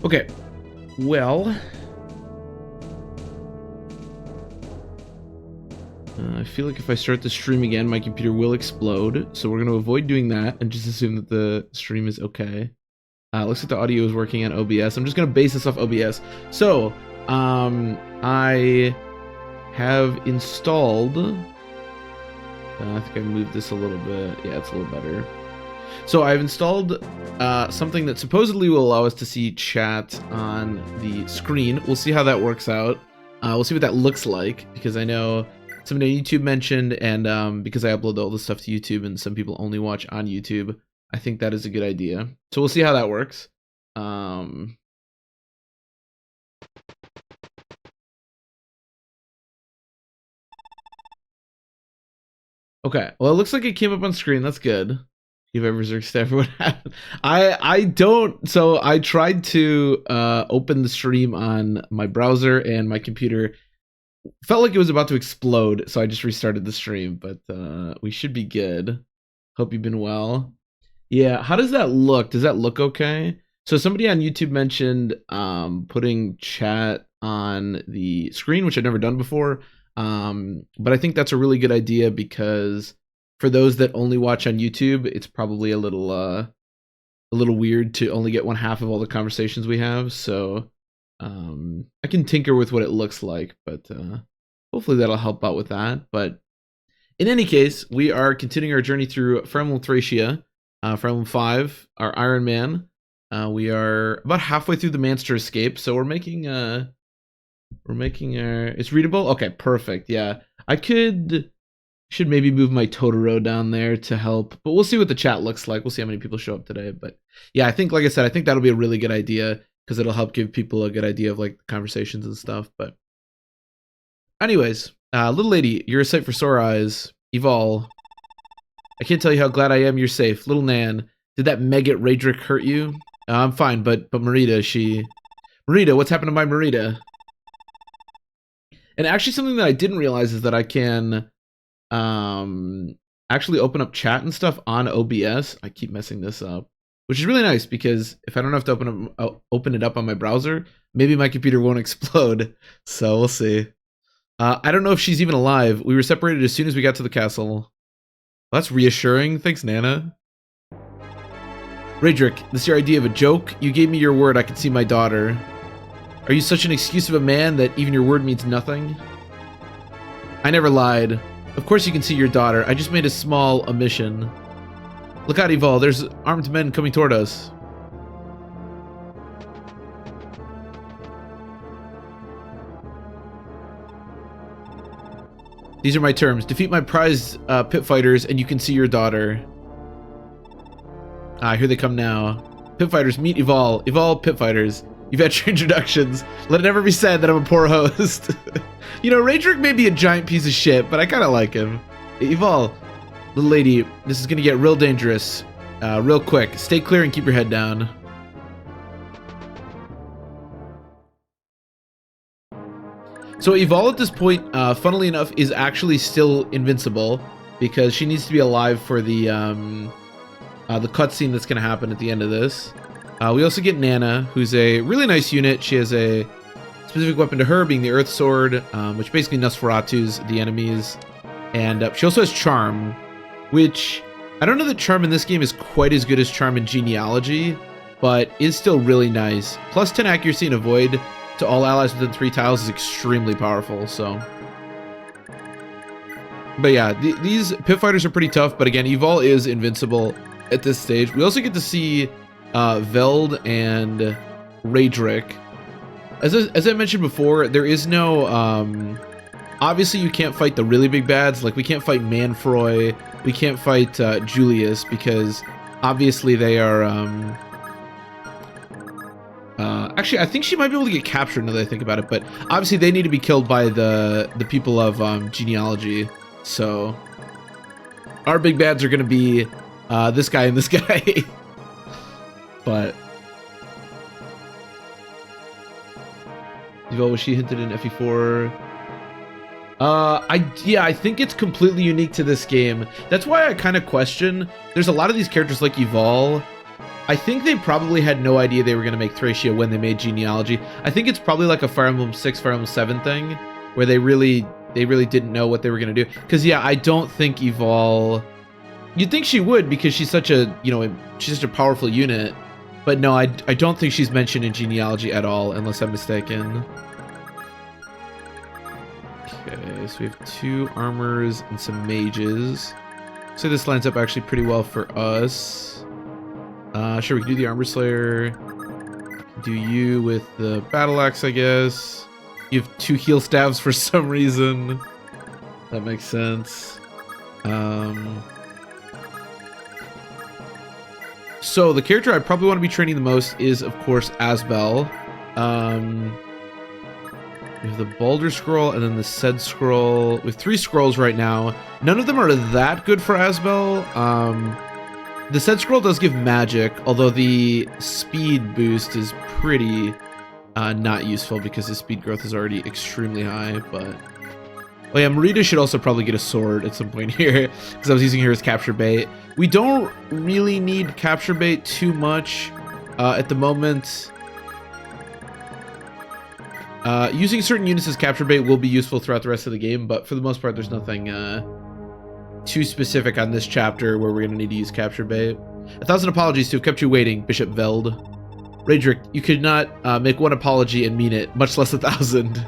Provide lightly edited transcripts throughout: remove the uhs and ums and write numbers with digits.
Okay, well, I feel like if I start the stream again, my computer will explode. So we're going to avoid doing that and just assume that the stream is okay. Looks like the audio is working on OBS. I'm just going to base this off OBS. So, I have installed... I think I moved this a little bit. Yeah, it's a little better. So I've installed something that supposedly will allow us to see chat on the screen. We'll see how that works out. We'll see what that looks like, because I know somebody on YouTube mentioned, and because I upload all this stuff to YouTube and some people only watch on YouTube, I think that is a good idea. So we'll see how that works. Okay, well, it looks like it came up on screen. That's good. Give every step what happened. I don't. So I tried to open the stream on my browser, and my computer felt like it was about to explode. So I just restarted the stream, but we should be good. Hope you've been well. Yeah, how does that look? Does that look okay? So somebody on YouTube mentioned putting chat on the screen, which I've never done before. But I think that's a really good idea, because for those that only watch on YouTube, it's probably a little weird to only get one half of all the conversations we have. So I can tinker with what it looks like, but hopefully that'll help out with that. But in any case, we are continuing our journey through Fire Emblem Thracia, Fire Emblem 5, our Iron Man. We are about halfway through the Manster Escape, so we're making it's readable. Okay, perfect. Yeah, I should maybe move my Totoro down there to help, but we'll see what the chat looks like. We'll see how many people show up today. But yeah, I think, like I said, I think that'll be a really good idea, because it'll help give people a good idea of like conversations and stuff. But anyways, little lady, you're a sight for sore eyes. Evol, I can't tell you how glad I am you're safe. Little Nan, did that Megget Raedric hurt you? I'm fine, but Marita, Marita, what's happened to my Marita? And actually, something that I didn't realize is that I can actually open up chat and stuff on OBS. I keep messing this up, which is really nice, because if I don't have to open it up on my browser, maybe my computer won't explode. So we'll see. I don't know if she's even alive. We were separated as soon as we got to the castle. Well, that's reassuring. Thanks, Nana. Raedric, this is your idea of a joke? You gave me your word I could see my daughter. Are you such an excuse of a man that even your word means nothing? I never lied. Of course you can see your daughter. I just made a small omission. Look out, Evol. There's armed men coming toward us. These are my terms. Defeat my prize pit fighters and you can see your daughter. Here they come now. Pit fighters, meet Evol. Evol, pit fighters. You've had your introductions. Let it never be said that I'm a poor host. You know, Raedric may be a giant piece of shit, but I kind of like him. Evol, little lady, this is going to get real dangerous. Real quick. Stay clear and keep your head down. So Evol at this point, funnily enough, is actually still invincible, because she needs to be alive for the cutscene that's going to happen at the end of this. We also get Nana, who's a really nice unit. She has a specific weapon to her, being the Earth Sword, which basically Nosferatu's the enemies. And she also has Charm, which I don't know that Charm in this game is quite as good as Charm in Genealogy, but is still really nice. Plus 10 accuracy and avoid to all allies within 3 tiles is extremely powerful, so... But yeah, these pit fighters are pretty tough, but again, Evol is invincible at this stage. We also get to see Veld and Raedric. As I mentioned before, there is no... obviously, you can't fight the really big bads. Like, we can't fight Manfroy. We can't fight Julius, because obviously they are... actually, I think she might be able to get captured now that I think about it, but obviously they need to be killed by the people of Genealogy. So our big bads are going to be this guy and this guy. But was she hinted in FE4? I think it's completely unique to this game. That's why I kind of question. There's a lot of these characters like Evol I think they probably had no idea they were going to make Thracia when they made Genealogy. I think it's probably like a Fire Emblem 6, Fire Emblem 7 thing, where they really didn't know what they were going to do. Because, yeah, I don't think Evol... You'd think she would, because she's such a, she's such a powerful unit. But no, I don't think she's mentioned in Genealogy at all, unless I'm mistaken. Okay, so we have 2 armors and some mages. So this lines up actually pretty well for us. Sure, we can do the Armor Slayer. Do you with the Battle Axe, I guess. You have 2 heal staves for some reason. That makes sense. So the character I probably want to be training the most is, of course, Asbel. We have the Balder Scroll and then the Sed Scroll. We have 3 scrolls right now. None of them are that good for Asbel. The Sed Scroll does give magic, although the speed boost is pretty not useful because his speed growth is already extremely high. But oh yeah, Marita should also probably get a sword at some point here because I was using her as capture bait. We don't really need capture bait too much at the moment. Using certain units as capture bait will be useful throughout the rest of the game, but for the most part, there's nothing too specific on this chapter where we're going to need to use capture bait. 1,000 apologies to have kept you waiting, Bishop Veld. Raedric, you could not make one apology and mean it, much less 1,000.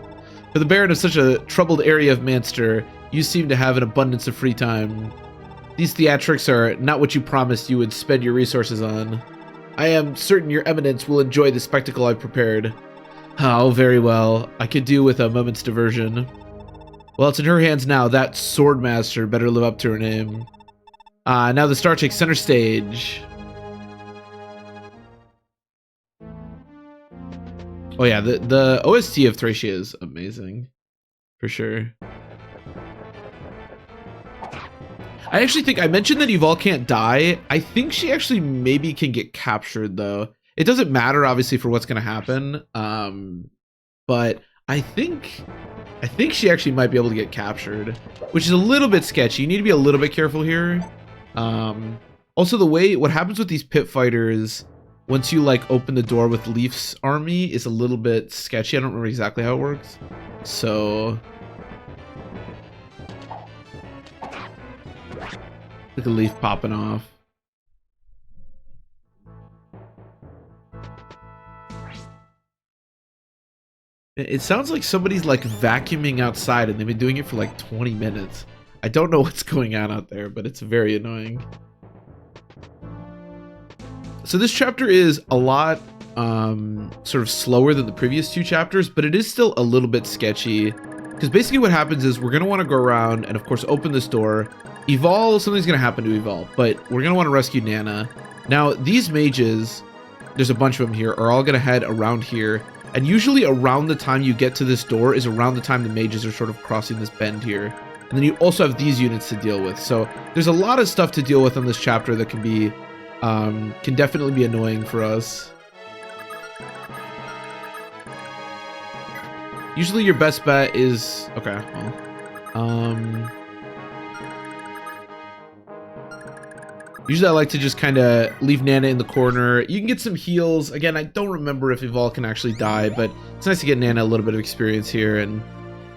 For the Baron of such a troubled area of Manster, you seem to have an abundance of free time. These theatrics are not what you promised you would spend your resources on. I am certain your eminence will enjoy the spectacle I've prepared. Oh, very well. I could do with a moment's diversion. Well, it's in her hands now. That Swordmaster better live up to her name. Now the star takes center stage. Oh yeah, the OST of Thracia is amazing. For sure. I actually think I mentioned that Evol can't die. I think she actually maybe can get captured though. It doesn't matter obviously for what's gonna happen. But I think she actually might be able to get captured, which is a little bit sketchy. You need to be a little bit careful here. Also, what happens with these pit fighters once you like open the door with Leaf's army is a little bit sketchy. I don't remember exactly how it works. So look at Leaf popping off. It sounds like somebody's like vacuuming outside and they've been doing it for like 20 minutes. I don't know what's going on out there, but it's very annoying. So this chapter is a lot sort of slower than the previous 2 chapters, but it is still a little bit sketchy. Because basically what happens is we're going to want to go around and of course open this door. Something's going to happen to Evol, but we're going to want to rescue Nana. Now these mages, there's a bunch of them here, are all going to head around here. And usually around the time you get to this door is around the time the mages are sort of crossing this bend here. And then you also have these units to deal with. So there's a lot of stuff to deal with on this chapter that can definitely be annoying for us. Usually your best bet is... Okay, well... Usually I like to just kind of leave Nana in the corner. You can get some heals. Again, I don't remember if Evol can actually die, but it's nice to get Nana a little bit of experience here. And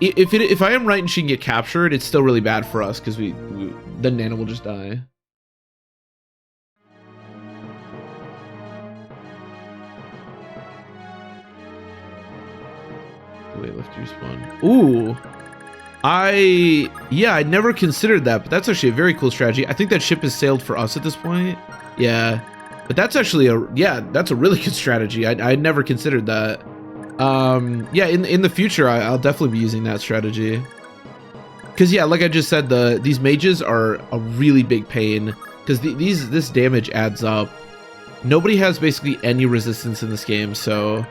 if I am right and she can get captured, it's still really bad for us because then Nana will just die. Wait, left you spawn. Ooh. I never considered that, but that's actually a very cool strategy. I think that ship has sailed for us at this point. Yeah, but that's actually that's a really good strategy. I never considered that. Yeah, in the future, I'll definitely be using that strategy. Because yeah, like I just said, these mages are a really big pain because this damage adds up. Nobody has basically any resistance in this game, so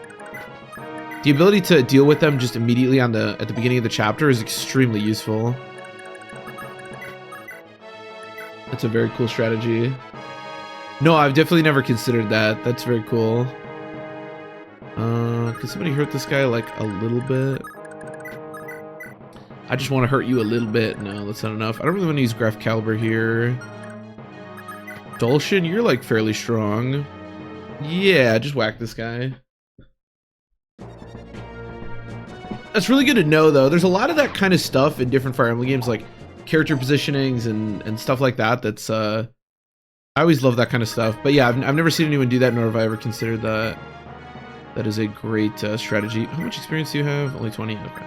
the ability to deal with them just immediately at the beginning of the chapter is extremely useful. That's a very cool strategy. No, I've definitely never considered that. That's very cool. Can somebody hurt this guy like a little bit? I just want to hurt you a little bit. No, that's not enough. I don't really want to use Graf Caliber here. Dulcian, you're like fairly strong. Yeah, just whack this guy. That's really good to know, though. There's a lot of that kind of stuff in different Fire Emblem games, like character positionings and stuff like that. That's I always love that kind of stuff. But yeah, I've never seen anyone do that, nor have I ever considered that. That is a great strategy. How much experience do you have? Only 20? Okay.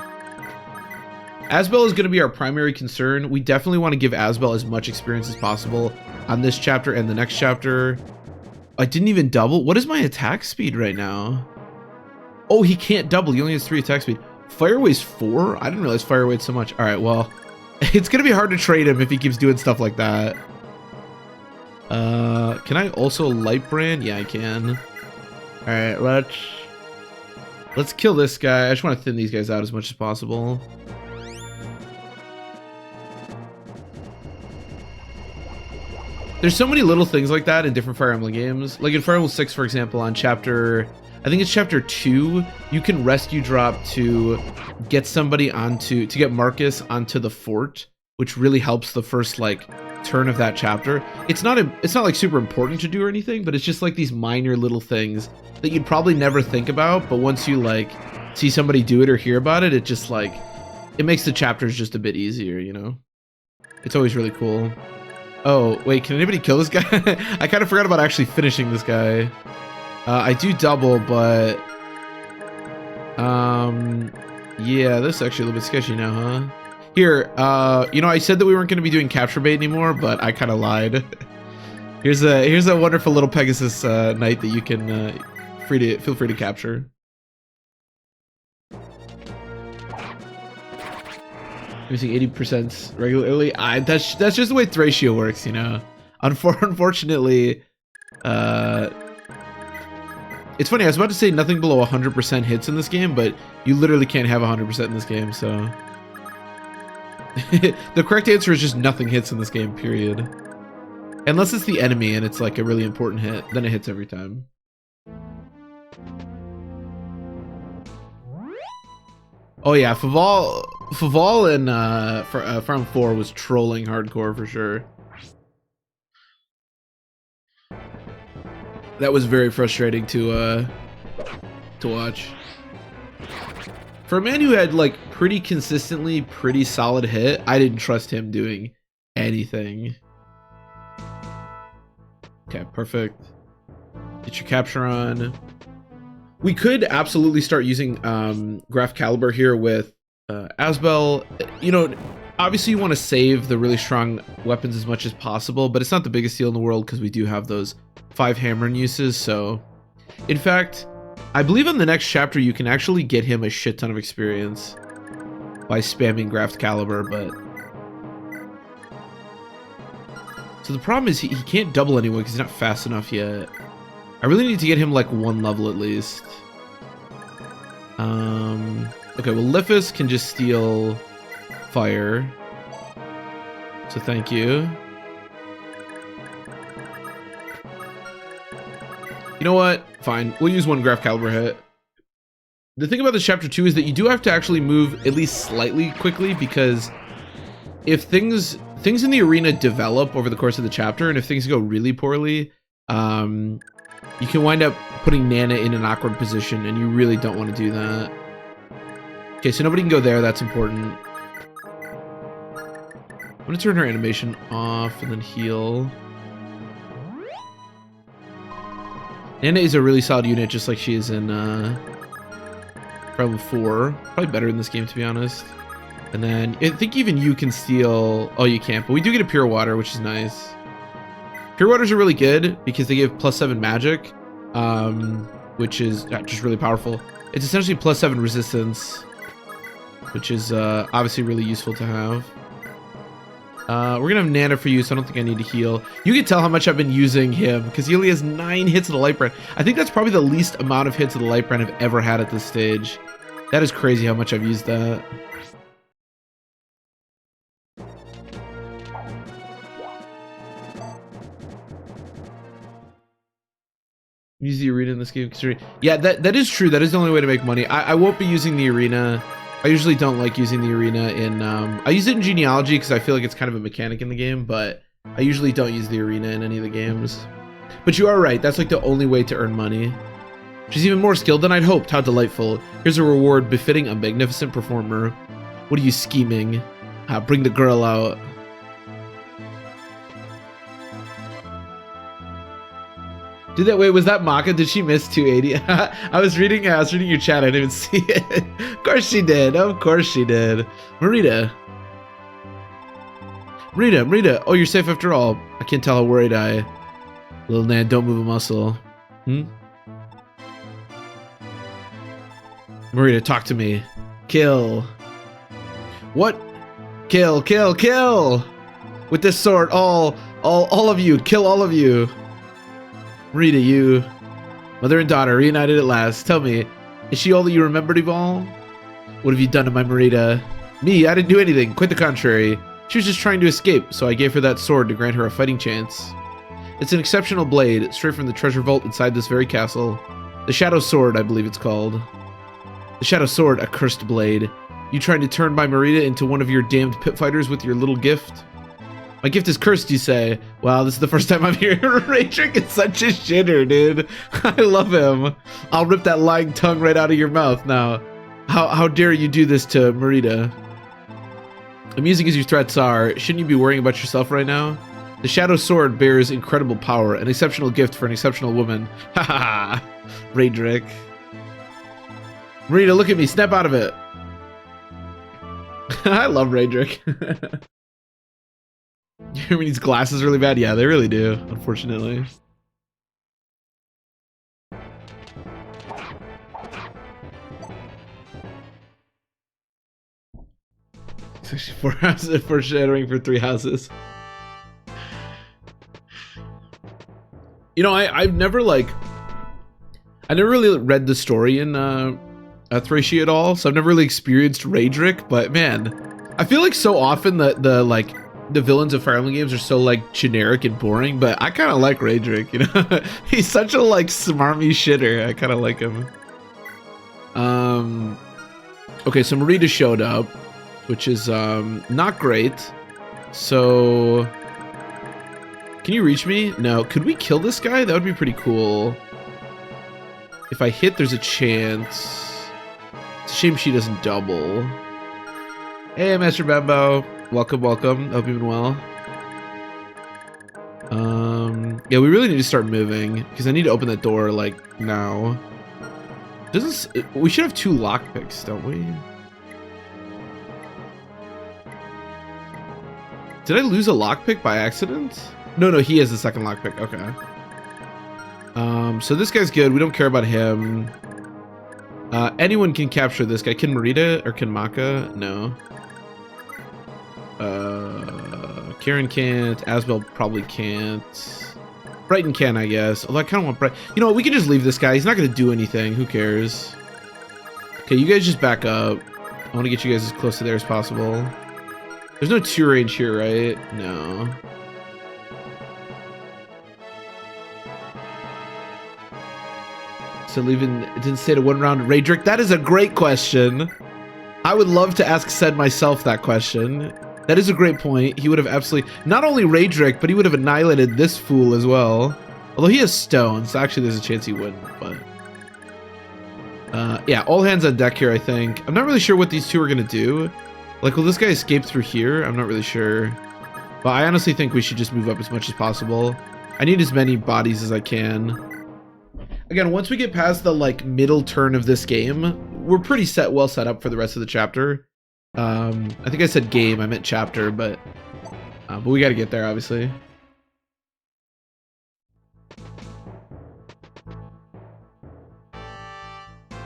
Asbel is going to be our primary concern. We definitely want to give Asbel as much experience as possible on this chapter and the next chapter. I didn't even double. What is my attack speed right now? Oh, he can't double. He only has 3 attack speed. Fireway's 4? I didn't realize Fireway's so much. All right, well, it's going to be hard to trade him if he keeps doing stuff like that. Can I also light brand? Yeah, I can. All right, let's kill this guy. I just want to thin these guys out as much as possible. There's so many little things like that in different Fire Emblem games. Like in Fire Emblem 6, for example, on chapter, I think it's chapter 2, you can rescue drop to get somebody to get Marcus onto the fort, which really helps the first like turn of that chapter. It's not like super important to do or anything, but it's just like these minor little things that you'd probably never think about, but once you like see somebody do it or hear about it, it just like it makes the chapters just a bit easier, you know? It's always really cool. Oh, wait, can anybody kill this guy? I kind of forgot about actually finishing this guy. I do double, but... yeah, this is actually a little bit sketchy now, huh? Here, you know, I said that we weren't going to be doing capture bait anymore, but I kind of lied. Here's a wonderful little Pegasus knight that you can feel free to capture. Using 80% regularly. That's just the way Thracia works, you know. Unfortunately, it's funny. I was about to say nothing below 100% hits in this game, but you literally can't have 100% in this game. So the correct answer is just nothing hits in this game. Period. Unless it's the enemy and it's like a really important hit, then it hits every time. Oh yeah, Faval in Farm 4 was trolling hardcore for sure. That was very frustrating to watch. For a man who had like pretty consistently pretty solid hit, I didn't trust him doing anything. Okay, perfect. Get your capture on. We could absolutely start using Graph Caliber here with Asbel. You know, obviously you want to save the really strong weapons as much as possible, but it's not the biggest deal in the world because we do have those 5 hammering uses. So, in fact, I believe in the next chapter you can actually get him a shit ton of experience by spamming Graph Caliber, but... So the problem is he can't double anyone because he's not fast enough yet. I really need to get him like 1 level at least. Okay, well Lithus can just steal fire. So thank you. You know what? Fine. We'll use 1 Graph Caliber hit. The thing about this chapter 2 is that you do have to actually move at least slightly quickly, because if things in the arena develop over the course of the chapter, and if things go really poorly, you can wind up putting Nana in an awkward position, and you really don't want to do that. Okay, so nobody can go there. That's important. I'm going to turn her animation off and then heal. Nana is a really solid unit, just like she is in Problem 4. Probably better in this game, to be honest. And then I think even you can steal... Oh, you can't, but we do get a Pure Water, which is nice. Pure Waters are really good because they give +7 magic, which is just really powerful. It's essentially +7 resistance, which is obviously really useful to have. We're gonna have Nana for you, so I don't think I need to heal. You can tell how much I've been using him because he only has 9 hits of the Light Brand. I think that's probably the least amount of hits of the Light Brand I've ever had at this stage. That is crazy how much I've used that. Use the arena in this game. Yeah, that is true. That is the only way to make money. I won't be using the arena. I usually don't like using the arena in... I use it in Genealogy because I feel like it's kind of a mechanic in the game, but I usually don't use the arena in any of the games. But you are right, that's like the only way to earn money. She's even more skilled than I'd hoped. How delightful. Here's a reward befitting a magnificent performer. What are you scheming? Bring the girl out. Did that? Wait, was that Maka? Did she miss 280? I was reading your chat. I didn't even see it. Of course she did. Of course she did. Marita. Oh, you're safe after all. I can't tell how worried I. Little Nan, don't move a muscle. Marita, talk to me. Kill. What? Kill. With this sword, all of you. Kill all of you. Marita, you. Mother and daughter, reunited at last. Tell me, is she all that you remembered, Eval? What have you done to my Marita? Me, I didn't do anything. Quite the contrary. She was just trying to escape, so I gave her that sword to grant her a fighting chance. It's an exceptional blade, straight from the treasure vault inside this very castle. The Shadow Sword, I believe it's called. The Shadow Sword, a cursed blade. You trying to turn my Marita into one of your damned pit fighters with your little gift? My gift is cursed, you say? Wow, this is the first time I'm hearing Raydrick is such a shitter, dude. I love him. I'll rip that lying tongue right out of your mouth now. How dare you do this to Marita? Amusing as your threats are, shouldn't you be worrying about yourself right now? The Shadow Sword bears incredible power, an exceptional gift for an exceptional woman. Ha ha ha. Raydrick. Marita, look at me. Snap out of it. I love Raydrick. You mean these glasses really bad? Yeah, they really do, unfortunately. It's actually 4 houses, foreshadowing for 3 houses. You know, I never really read the story in Thracia at all, so I've never really experienced Raydrick, but man, I feel like so often the villains of Fire Emblem games are so like generic and boring, but I kind of like Raydrick, you know? He's such a like smarmy shitter. I kind of like him. Okay, so Marita showed up, which is not great. So can you reach me? No. Could we kill this guy? That would be pretty cool. If I hit, there's a chance. It's a shame she doesn't double. Hey, Master Bambo. Welcome. Hope you've been well. Yeah, we really need to start moving because I need to open that door like now. We should have 2 lockpicks, don't we? Did I lose a lockpick by accident? No, he has the second lockpick. Okay. So this guy's good. We don't care about him. Anyone can capture this guy. Can Marita or can Maka? No. Karen can't. Asbel probably can't. Brighton can, I guess. Although I kind of want Brighton. You know what? We can just leave this guy. He's not going to do anything. Who cares? Okay, you guys just back up. I want to get you guys as close to there as possible. There's no 2 range here, right? No. So leaving, it didn't say to 1 round Raydrick. That is a great question. I would love to ask Ced myself that question. That is a great point. He would have absolutely, not only Raydrick, but he would have annihilated this fool as well. Although he has stone, so actually there's a chance he wouldn't, but... yeah, all hands on deck here, I think. I'm not really sure what these 2 are going to do. Like, will this guy escape through here? I'm not really sure. But I honestly think we should just move up as much as possible. I need as many bodies as I can. Again, once we get past the, like, middle turn of this game, we're pretty well set up for the rest of the chapter. I think I said game, I meant chapter, but we gotta get there, obviously.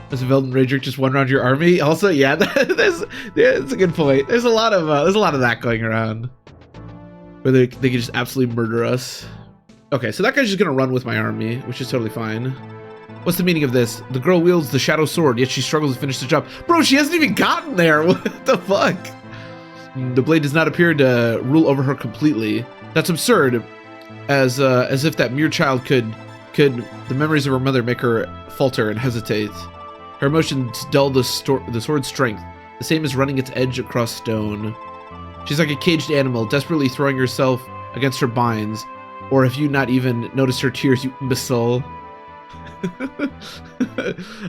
Does Velden Raydrick just 1 round your army? Also, yeah, that's a good point. There's a lot of that going around, where they can just absolutely murder us. Okay, so that guy's just gonna run with my army, which is totally fine. What's the meaning of this? The girl wields the Shadow Sword, yet she struggles to finish the job. Bro, she hasn't even gotten there. What the fuck? The blade does not appear to rule over her completely. That's absurd. As if that mere child could the memories of her mother make her falter and hesitate. Her emotions dull the sword's strength, the same as running its edge across stone. She's like a caged animal, desperately throwing herself against her binds. Or have you not even noticed her tears, you imbecile?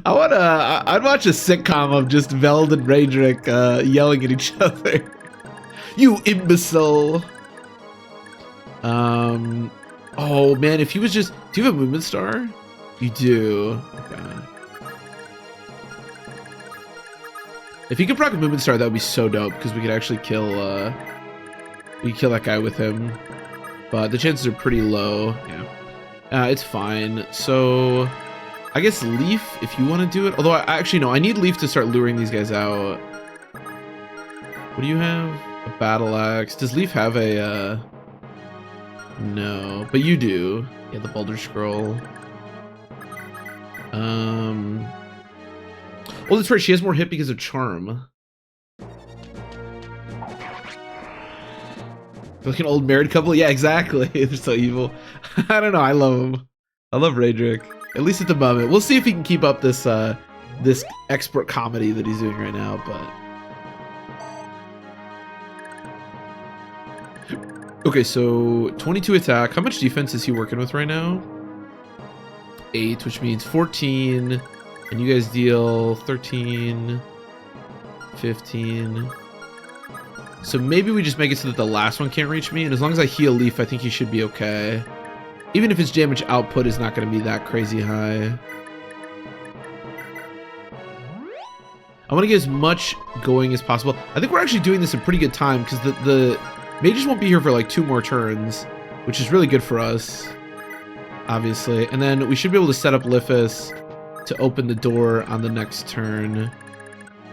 I'd watch a sitcom of just Veld and Raedric yelling at each other. You imbecile. Oh man, if he was just, do you have a movement star? You do. Okay. If he could proc a movement star, that would be so dope because we could actually kill that guy with him. But the chances are pretty low. Yeah. It's fine. So I guess Leaf, if you want to do it. Although I actually no, I need Leaf to start luring these guys out. What do you have? A battle axe. Does Leaf have a no, but you do. Yeah, the Boulder Scroll. Oh, that's right. She has more hit because of Charm. Like an old married couple? Yeah, exactly. They're so evil. I don't know. I love them. I love Raedric. At least at the moment. We'll see if he can keep up this this expert comedy that he's doing right now, but... Okay, so 22 attack. How much defense is he working with right now? 8, which means 14. And you guys deal 13, 15. So maybe we just make it so that the last one can't reach me. And as long as I heal Leaf, I think he should be okay. Even if his damage output is not going to be that crazy high. I want to get as much going as possible. I think we're actually doing this in pretty good time because the mages won't be here for like 2 more turns, which is really good for us, obviously. And then we should be able to set up Lithus to open the door on the next turn,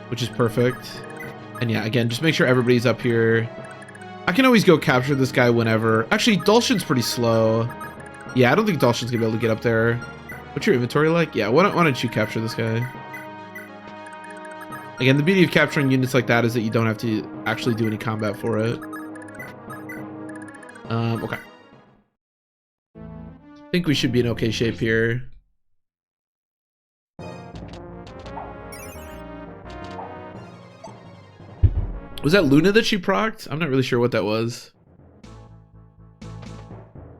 which is perfect. And yeah, again, just make sure everybody's up here. I can always go capture this guy whenever. Actually, Dulcian's pretty slow. Yeah, I don't think Dulcian's gonna be able to get up there. What's your inventory like? Yeah, why don't you capture this guy? Again, the beauty of capturing units like that is that you don't have to actually do any combat for it. Okay. I think we should be in okay shape here. Was that Luna that she procced? I'm not really sure what that was.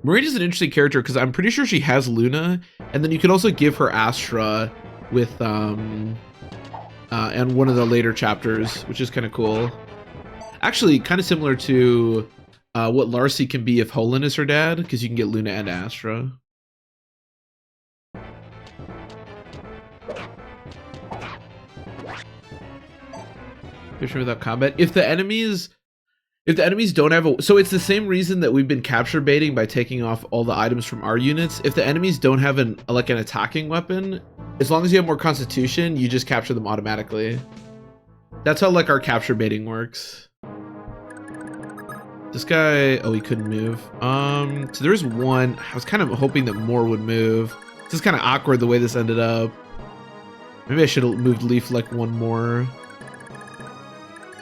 Marina's an interesting character because I'm pretty sure she has Luna, and then you can also give her Astra with and one of the later chapters, which is kind of cool. Actually, kind of similar to what Larcy can be if Holen is her dad, because you can get Luna and Astra. Without combat. If the enemies don't have a, so it's the same reason that we've been capture baiting by taking off all the items from our units. If the enemies don't have an attacking weapon, as long as you have more constitution, you just capture them automatically. That's how like our capture baiting works. This guy, oh, he couldn't move. So there is one. I was kind of hoping that more would move. This is kind of awkward the way this ended up. Maybe I should have moved Leaf like one more.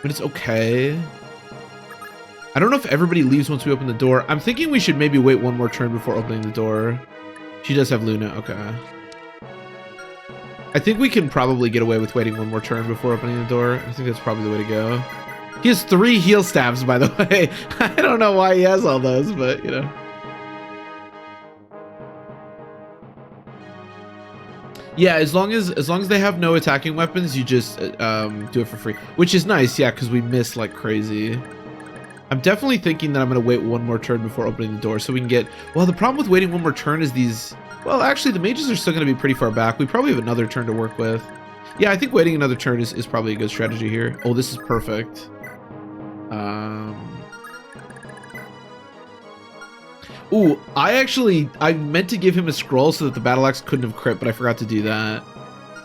But it's okay. I don't know if everybody leaves once we open the door. I'm thinking we should maybe wait one more turn before opening the door. She does have Luna, okay. I think we can probably get away with waiting one more turn before opening the door. I think that's probably the way to go. He has 3 heal stabs, by the way. I don't know why he has all those, but you know. Yeah, as long as they have no attacking weapons, you just do it for free, which is nice. Yeah, because we miss like crazy. I'm definitely thinking that I'm gonna wait one more turn before opening the door so we can get. Well, the problem with waiting one more turn is these. Well, actually, the mages are still gonna be pretty far back. We probably have another turn to work with. Yeah, I think waiting another turn is probably a good strategy here. Oh, this is perfect. Ooh, I meant to give him a scroll so that the battle axe couldn't have crit, but I forgot to do that,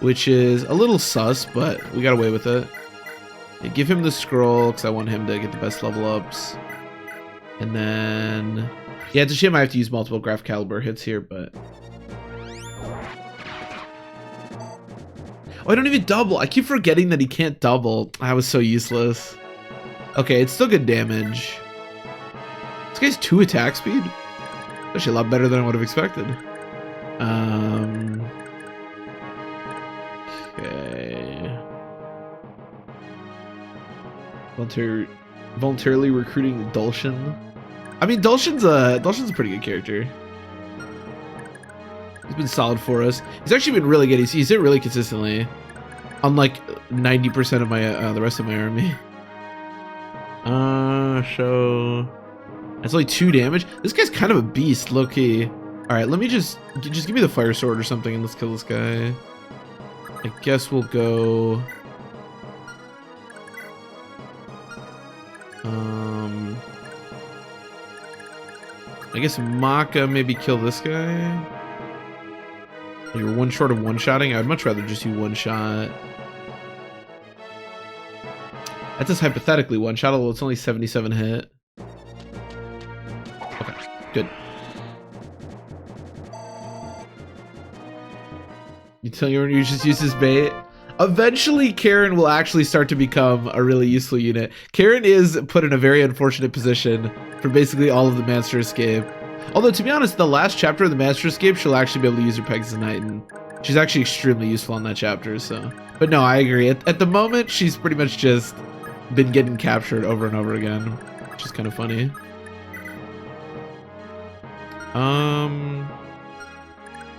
which is a little sus, but we got away with it. Yeah, give him the scroll because I want him to get the best level ups. And then, yeah, it's a shame I have to use multiple Graph Caliber hits here, but. Oh, I don't even double. I keep forgetting that he can't double. I was so useless. Okay, it's still good damage. This guy's 2 attack speed. Actually, a lot better than I would have expected. Okay. Voluntarily recruiting Dulcian. I mean, Dulcian's a pretty good character. He's been solid for us. He's actually been really good. He's hit really consistently, unlike 90% of my the rest of my army. So that's only 2 damage. This guy's kind of a beast, low key. All right, let me just give me the fire sword or something, and let's kill this guy. I guess we'll go. I guess Maka maybe kill this guy. You're one short of one-shotting. I'd much rather just do one shot. That's just hypothetically one shot, although it's only 77 hit. Okay, good. You tell you just use this bait. Eventually, Karen will actually start to become a really useful unit. Karen is put in a very unfortunate position for basically all of the Master Escape. Although, to be honest, the last chapter of the Master Escape, she'll actually be able to use her Pegasus Knight, and she's actually extremely useful in that chapter, so. But no, I agree. At the moment, she's pretty much just been getting captured over and over again, which is kind of funny.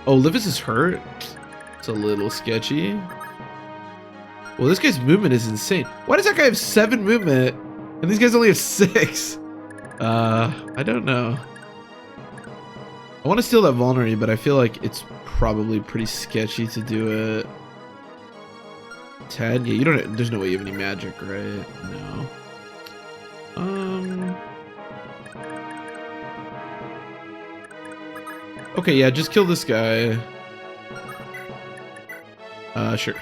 Oh, Livis is hurt? It's a little sketchy. Well, this guy's movement is insane. Why does that guy have 7 movement and these guys only have 6? I don't know. I want to steal that vulnerary, but I feel like it's probably pretty sketchy to do it. 10? Yeah, you don't. There's no way you have any magic, right? No. Okay, yeah, just kill this guy. Sure.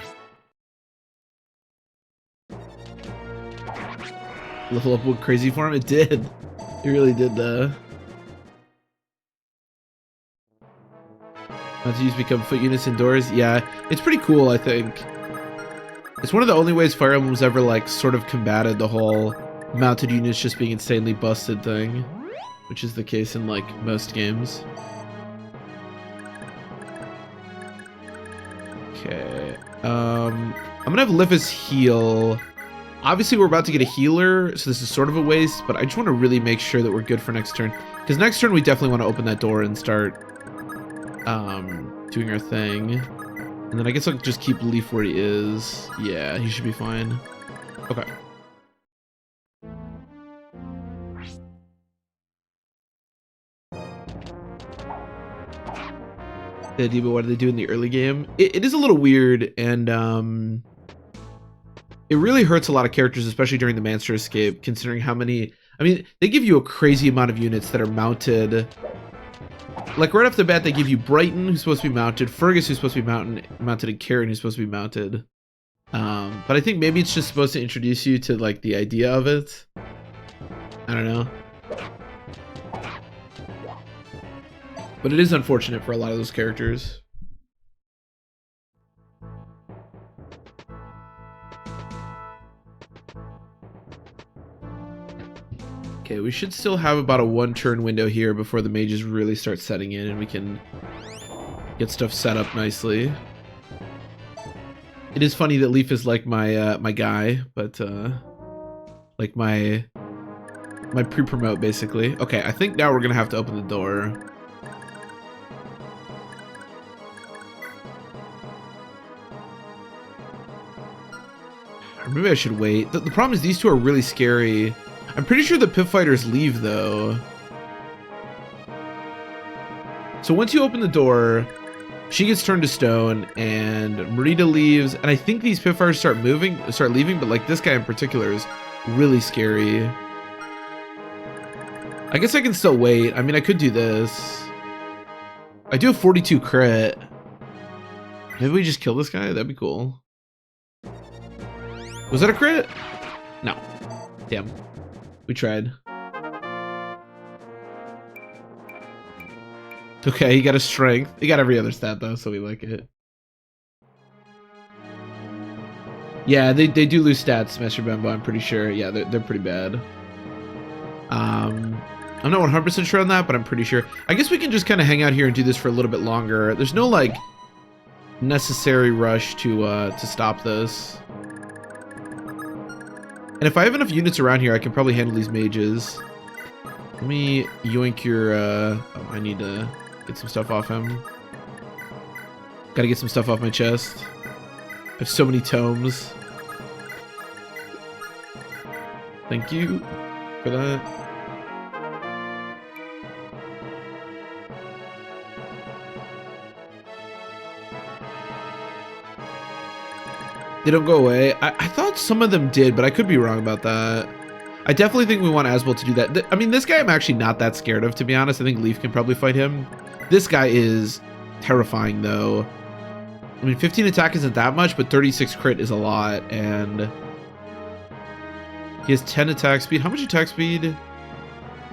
Level up went crazy for him? It did. It really did, How to use become foot units indoors? Yeah, it's pretty cool, I think. It's one of the only ways Fire Emblem was ever, like, sort of combated the whole mounted units just being insanely busted thing. Which is the case in, like, most games. Okay. I'm gonna have Livis heal. Obviously, we're about to get a healer, so this is sort of a waste, but I just want to really make sure that we're good for next turn. Because next turn, we definitely want to open that door and start doing our thing. And then I guess I'll just keep Leaf where he is. Yeah, he should be fine. Okay. The idea about what do they do in the early game? It is a little weird, and it really hurts a lot of characters, especially during the Master Escape, considering how many... I mean, they give you a crazy amount of units that are mounted. Like, right off the bat, they give you Brighton, who's supposed to be mounted, Fergus, who's supposed to be mounted, and Karen, who's supposed to be mounted. But I think maybe it's just supposed to introduce you to, like, the idea of it. I don't know. But it is unfortunate for a lot of those characters. Okay, we should still have about a 1-turn window here before the mages really start setting in and we can get stuff set up nicely. It is funny that Leaf is like my my guy, but like my pre-promote basically. Okay, I think now we're gonna have to open the door. Or maybe I should wait. The problem is these two are really scary. I'm pretty sure the pit fighters leave though. So once you open the door, she gets turned to stone and Marita leaves, and I think these pit fighters start leaving, but like this guy in particular is really scary. I guess I can still wait. I mean, I could do this. I do have 42 crit. Maybe we just kill this guy? That'd be cool. Was that a crit? No. Damn. We tried. Okay, he got a strength. He got every other stat though, so we like it. Yeah, they do lose stats, Master Bembo, I'm pretty sure. Yeah, they're pretty bad. I'm not 100% sure on that, but I'm pretty sure. I guess we can just kind of hang out here and do this for a little bit longer. There's no like necessary rush to stop this. And if I have enough units around here, I can probably handle these mages. Let me yoink your, oh, I need to get some stuff off him. Gotta get some stuff off my chest. I have so many tomes. Thank you for that. They don't go away. I thought some of them did, but I could be wrong about that. I definitely think we want Asbel to do that. I mean, this guy I'm actually not that scared of, to be honest. I think Leaf can probably fight him. This guy is terrifying, though. I mean, 15 attack isn't that much, but 36 crit is a lot, and he has 10 attack speed. How much attack speed?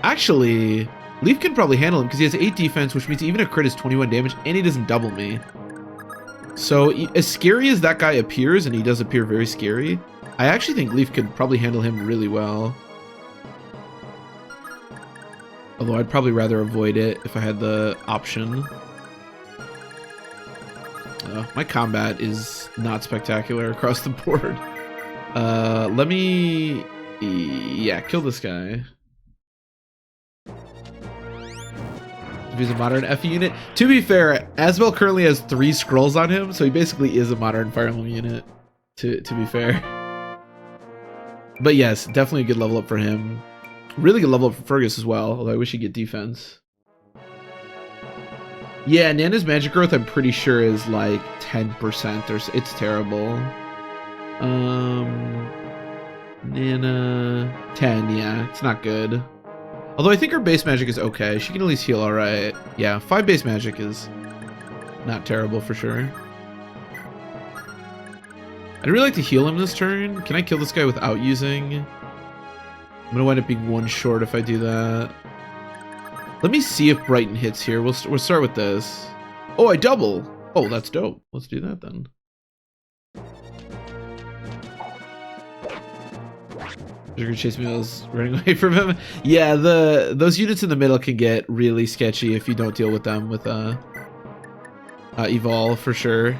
Actually, Leaf can probably handle him because he has 8 defense, which means even a crit is 21 damage, and he doesn't double me. So, as scary as that guy appears, and he does appear very scary, I actually think Leaf could probably handle him really well. Although I'd probably rather avoid it if I had the option. My combat is not spectacular across the board. Let me... Yeah, kill this guy. If he's a modern FE unit. To be fair, Asbel currently has 3 scrolls on him, so he basically is a modern Fire Emblem unit, to be fair. But yes, definitely a good level up for him. Really good level up for Fergus as well, although I wish he'd get defense. Yeah, Nana's magic growth I'm pretty sure is like 10% or it's terrible. Nana 10, yeah, it's not good. Although I think her base magic is okay. She can at least heal alright. Yeah, 5 base magic is not terrible for sure. I'd really like to heal him this turn. Can I kill this guy without using? I'm gonna wind up being 1 short if I do that. Let me see if Brighton hits here. We'll start with this. Oh, I double. Oh, that's dope. Let's do that then. You're gonna chase me while I was running away from him. Yeah, those units in the middle can get really sketchy if you don't deal with them with Evolve for sure. Does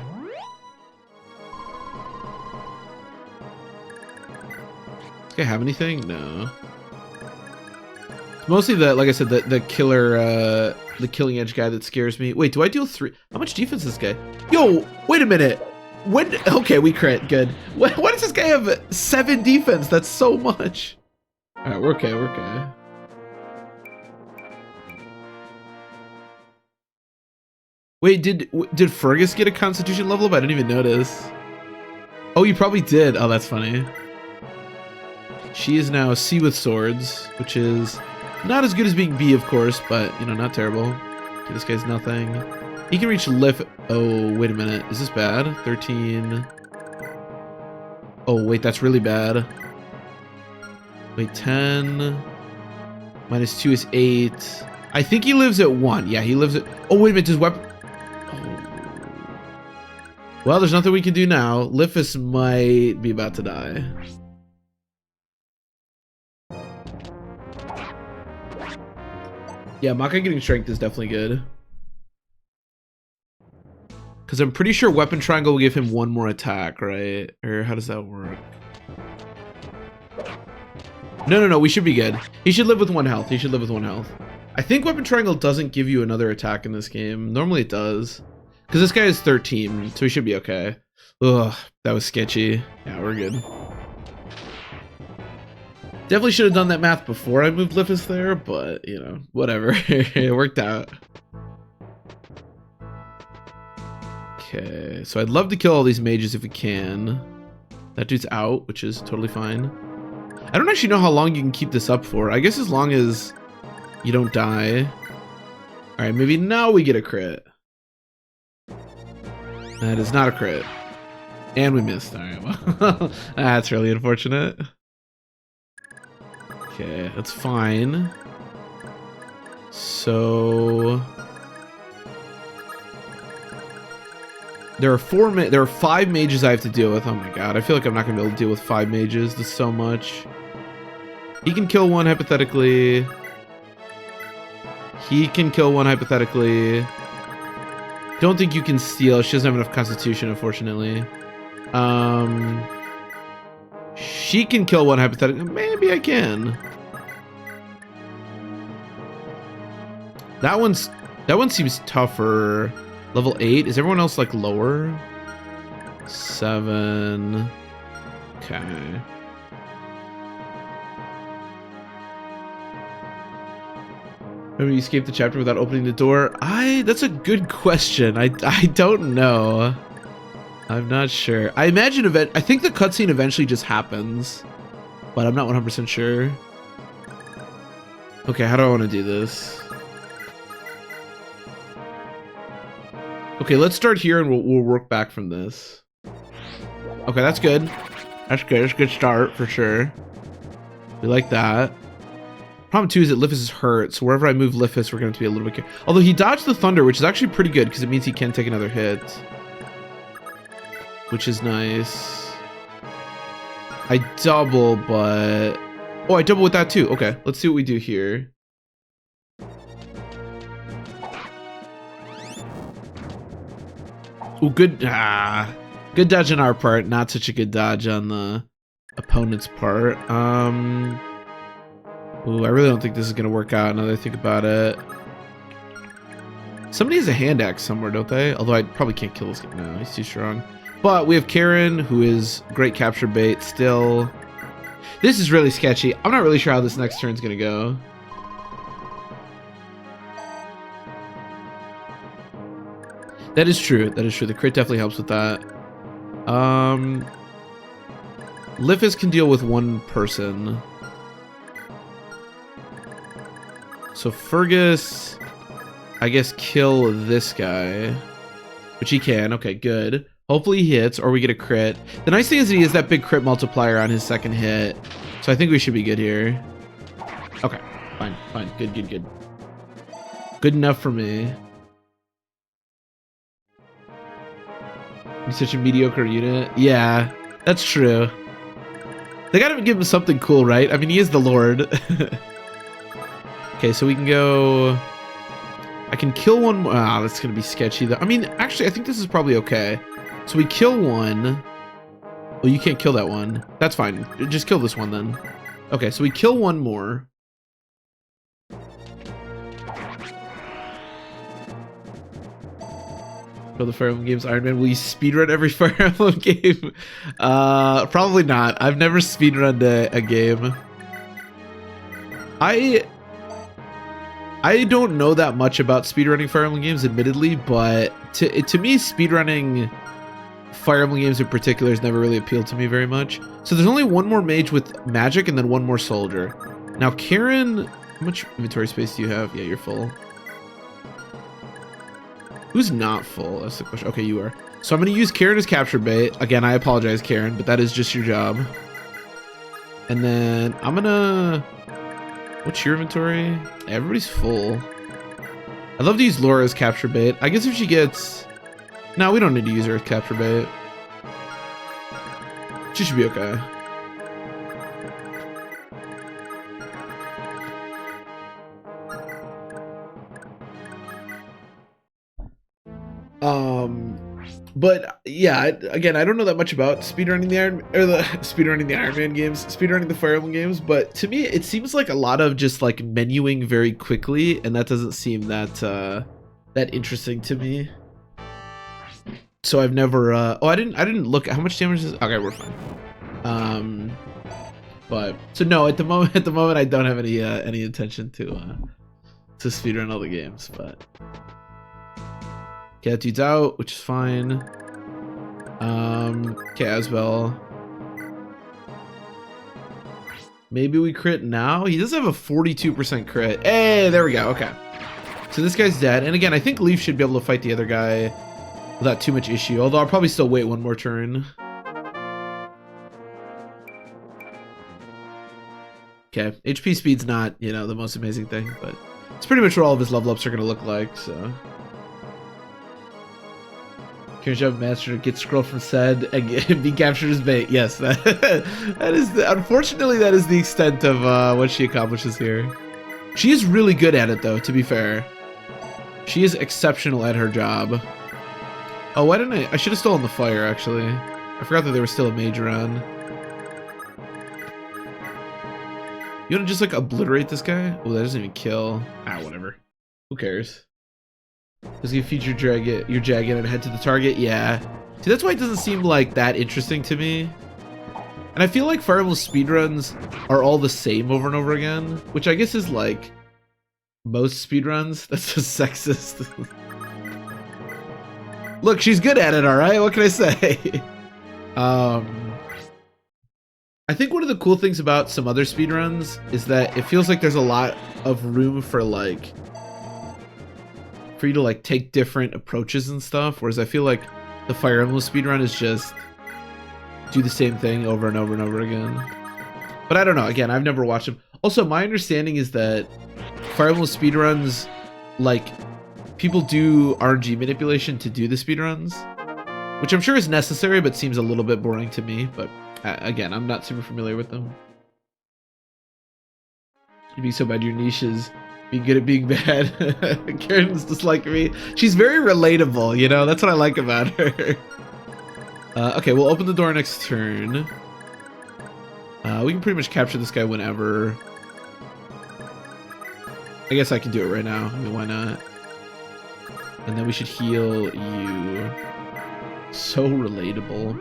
this guy have anything? No. It's mostly like I said, the killer, the killing edge guy that scares me. Wait, do I deal 3? How much defense is this guy? Yo, wait a minute. When? Okay, we crit. Good. Why does this guy have 7 defense? That's so much. All right, we're okay. We're okay. Wait, did Fergus get a Constitution level up? I didn't even notice. Oh, you probably did. Oh, that's funny. She is now C with swords, which is not as good as being B, of course, but you know, not terrible. Okay, this guy's nothing. He can reach lift. Oh, wait a minute. Is this bad? 13. Oh, wait, that's really bad. Wait, 10. Minus 2 is 8. I think he lives at 1. Yeah, he lives at... Oh, wait a minute. Does weapon... Oh. Well, there's nothing we can do now. Lifus might be about to die. Yeah, Maka getting strength is definitely good. Because I'm pretty sure Weapon Triangle will give him 1 more attack, right? Or how does that work? No, we should be good. He should live with 1 health. He should live with 1 health. I think Weapon Triangle doesn't give you another attack in this game. Normally it does. Because this guy is 13, so he should be okay. Ugh, that was sketchy. Yeah, we're good. Definitely should have done that math before I moved Lifus there, but, you know, whatever. It worked out. Okay, so I'd love to kill all these mages if we can. That dude's out, which is totally fine. I don't actually know how long you can keep this up for. I guess as long as you don't die. Alright, maybe now we get a crit. That is not a crit. And we missed. Alright, well, that's really unfortunate. Okay, that's fine. So... There are 5 mages I have to deal with. Oh my god, I feel like I'm not gonna be able to deal with 5 mages. There's so much. He can kill 1 hypothetically. He can kill 1 hypothetically. Don't think you can steal. She doesn't have enough constitution, unfortunately. She can kill 1 hypothetically. Maybe I can. That one seems tougher. Level 8. Is everyone else like lower? 7. Okay. Maybe you escape the chapter without opening the door. That's a good question. I don't know. I'm not sure. I imagine I think the cutscene eventually just happens, but I'm not 100% sure. Okay, how do I want to do this? Okay, let's start here and we'll work back from this. Okay, that's good. That's good. That's a good start for sure. We like that. Problem 2 is that Lifis is hurt, so wherever I move Lifis, we're going to be a little bit careful. Although he dodged the thunder, which is actually pretty good because it means he can take another hit, which is nice. I double, but oh, I double with that too. Okay, let's see what we do here. Oh, good. Good dodge on our part. Not such a good dodge on the opponent's part. Ooh, I really don't think this is gonna work out. Now that I think about it, somebody has a hand axe somewhere, don't they? Although I probably can't kill this guy. No, he's too strong. But we have Karen, who is great capture bait. Still, this is really sketchy. I'm not really sure how this next turn's gonna go. That is true. That is true. The crit definitely helps with that. Lifis can deal with one person. So Fergus, I guess, kill this guy, which he can. Okay, good. Hopefully he hits or we get a crit. The nice thing is that he has that big crit multiplier on his second hit. So I think we should be good here. Okay, fine, fine. Good, good, good. Good enough for me. He's such a mediocre unit. Yeah, that's true. They gotta give him something cool, right? I mean, he is the Lord. Okay, so we can go... I can kill one more. Ah, that's gonna be sketchy though. I mean, actually, I think this is probably okay. So we kill one. Well, you can't kill that one. That's fine. Just kill this one then. Okay, so we kill one more. For the Fire Emblem games, Iron Man, will you speedrun every Fire Emblem game? Probably not. I've never speedrunned a game. I don't know that much about speedrunning Fire Emblem games, admittedly, but to me, speedrunning Fire Emblem games in particular has never really appealed to me very much. So there's only one more mage with magic and then one more soldier. Now, Karen, how much inventory space do you have? Yeah, you're full. Who's not full? That's the question. Okay, you are. So I'm going to use Karen as capture bait. Again, I apologize, Karen, but that is just your job. And then I'm going to... What's your inventory? Everybody's full. I'd love to use Laura as capture bait. I guess if she gets... No, we don't need to use her as capture bait. She should be okay. But yeah, again, I don't know that much about speedrunning the Iron Man games, speedrunning the Fire Emblem games, but to me, it seems like a lot of just like menuing very quickly, and that doesn't seem that that interesting to me. So I've never. Oh, I didn't look at how much damage is. Okay, we're fine. But so no, at the moment, I don't have any intention to speedrun all the games, but. Okay, that dude's out, which is fine. Okay, Asbel. Maybe we crit now? He does have a 42% crit. Hey, there we go, okay. So this guy's dead. And again, I think Leaf should be able to fight the other guy without too much issue. Although I'll probably still wait one more turn. Okay, HP speed's not, you know, the most amazing thing, but it's pretty much what all of his level ups are going to look like, so... Karen's job master gets scroll from said and be captured as bait. Yes, that is unfortunately that is the extent of what she accomplishes here. She is really good at it though, to be fair. She is exceptional at her job. Oh, why didn't I should have stolen the fire actually. I forgot that there was still a mage around. You wanna just like obliterate this guy? Oh, that doesn't even kill. Ah, whatever. Who cares? Does he feed your dragon and head to the target? Yeah. See, that's why it doesn't seem like that interesting to me. And I feel like Fire Emblem speedruns are all the same over and over again, which I guess is like most speedruns. That's just sexist. Look, she's good at it, all right? What can I say? I think one of the cool things about some other speedruns is that it feels like there's a lot of room for like for you to like take different approaches and stuff, whereas I feel like the Fire Emblem speedrun is just do the same thing over and over and over again. But I don't know, again, I've never watched them. Also, my understanding is that Fire Emblem speedruns, like, people do RNG manipulation to do the speedruns, which I'm sure is necessary, but seems a little bit boring to me. But again, I'm not super familiar with them. You'd be so bad your niche is being good at being bad. Karen's just like me. She's very relatable, you know? That's what I like about her. Okay, we'll open the door next turn. We can pretty much capture this guy whenever. I guess I can do it right now. I mean, why not? And then we should heal you. So relatable.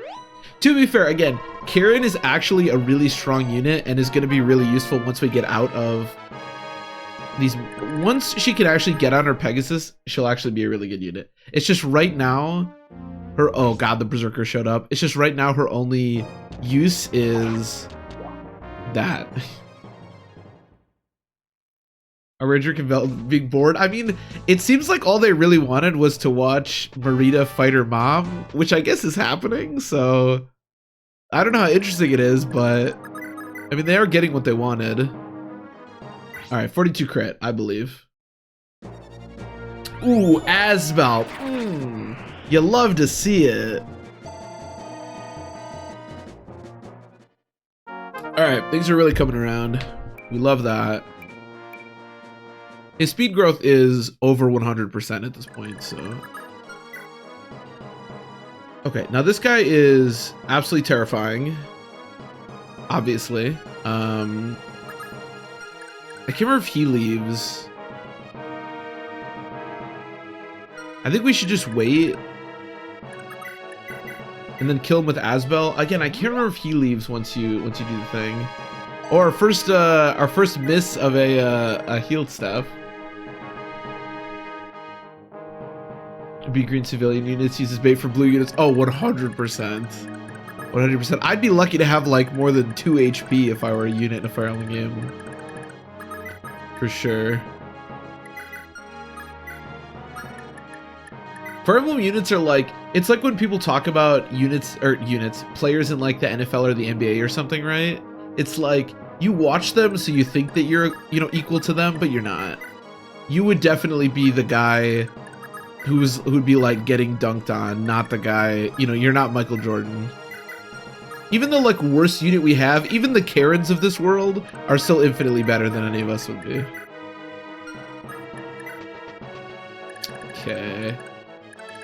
To be fair, again, Karen is actually a really strong unit and is going to be really useful once we get out of these. Once she can actually get on her Pegasus, she'll actually be a really good unit. It's just right now, her, oh god, the Berserker showed up. It's just right now her only use is that. A Ranger being bored. I mean, it seems like all they really wanted was to watch Marita fight her mom, which I guess is happening, so I don't know how interesting it is, but I mean, they are getting what they wanted. All right, 42 crit, I believe. Ooh, Asbel. You love to see it. All right, things are really coming around. We love that. His speed growth is over 100% at this point, so. Okay, now this guy is absolutely terrifying. Obviously. I can't remember if he leaves. I think we should just wait. And then kill him with Asbel. Again, I can't remember if he leaves once you do the thing. Or our first miss of a healed staff. Be green civilian units, uses bait for blue units. Oh, 100%. 100%. I'd be lucky to have like more than 2 HP if I were a unit in a Fire Emblem game. For sure. Fire Emblem units are like, it's like when people talk about players in like the NFL or the NBA or something, right? It's like you watch them so you think that you're, you know, equal to them, but you're not. You would definitely be the guy who'd be like getting dunked on, not the guy, you know, you're not Michael Jordan. Even the like worst unit we have, even the Karens of this world are still infinitely better than any of us would be. Okay.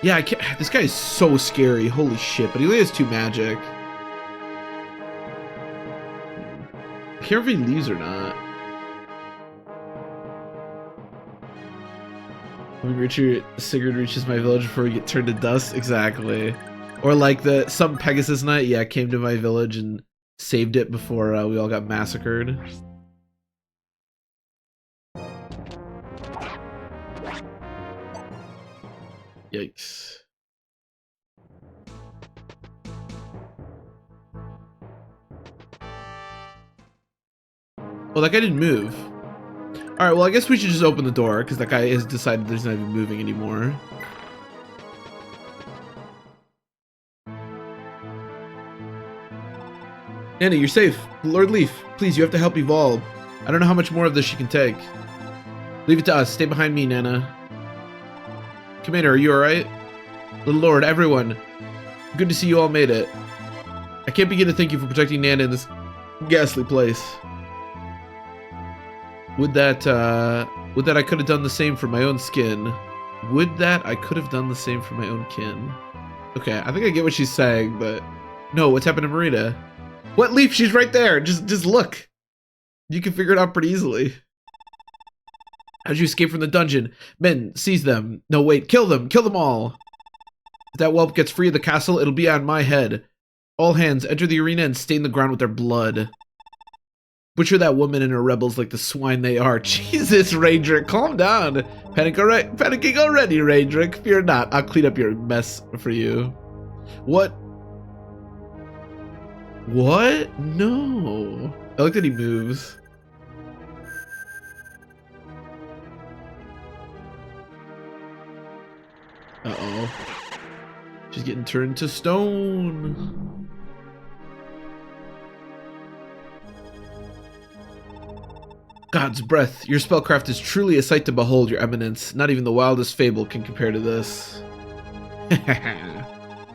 Yeah, I can't, this guy is so scary, holy shit, but he only has 2 magic. I can't remember if he leaves or not. When Sigurd reaches my village before we get turned to dust, exactly. Or like some Pegasus Knight, yeah, came to my village and saved it before we all got massacred. Yikes. Well, that guy didn't move. Alright, well, I guess we should just open the door, because that guy has decided that he's not even moving anymore. Nana, you're safe. Lord Leaf, please, you have to help Evolve. I don't know how much more of this she can take. Leave it to us. Stay behind me, Nana. Commander, are you alright? Little Lord, everyone. Good to see you all made it. I can't begin to thank you for protecting Nana in this ghastly place. Would that I could have done the same for my own skin. Would that I could have done the same for my own kin. Okay, I think I get what she's saying, but no, what's happened to Marita? What, Leaf? She's right there. Just look. You can figure it out pretty easily. As you escape from the dungeon, men seize them. No, wait, kill them all. If that whelp gets free of the castle, it'll be on my head. All hands, enter the arena and stain the ground with their blood. Butcher that woman and her rebels like the swine they are. Jesus, Raedric, calm down. Panicking already, Raedric. Fear not, I'll clean up your mess for you. What? What? No. I like that he moves. Uh-oh. She's getting turned to stone. God's breath. Your spellcraft is truly a sight to behold, your eminence. Not even the wildest fable can compare to this.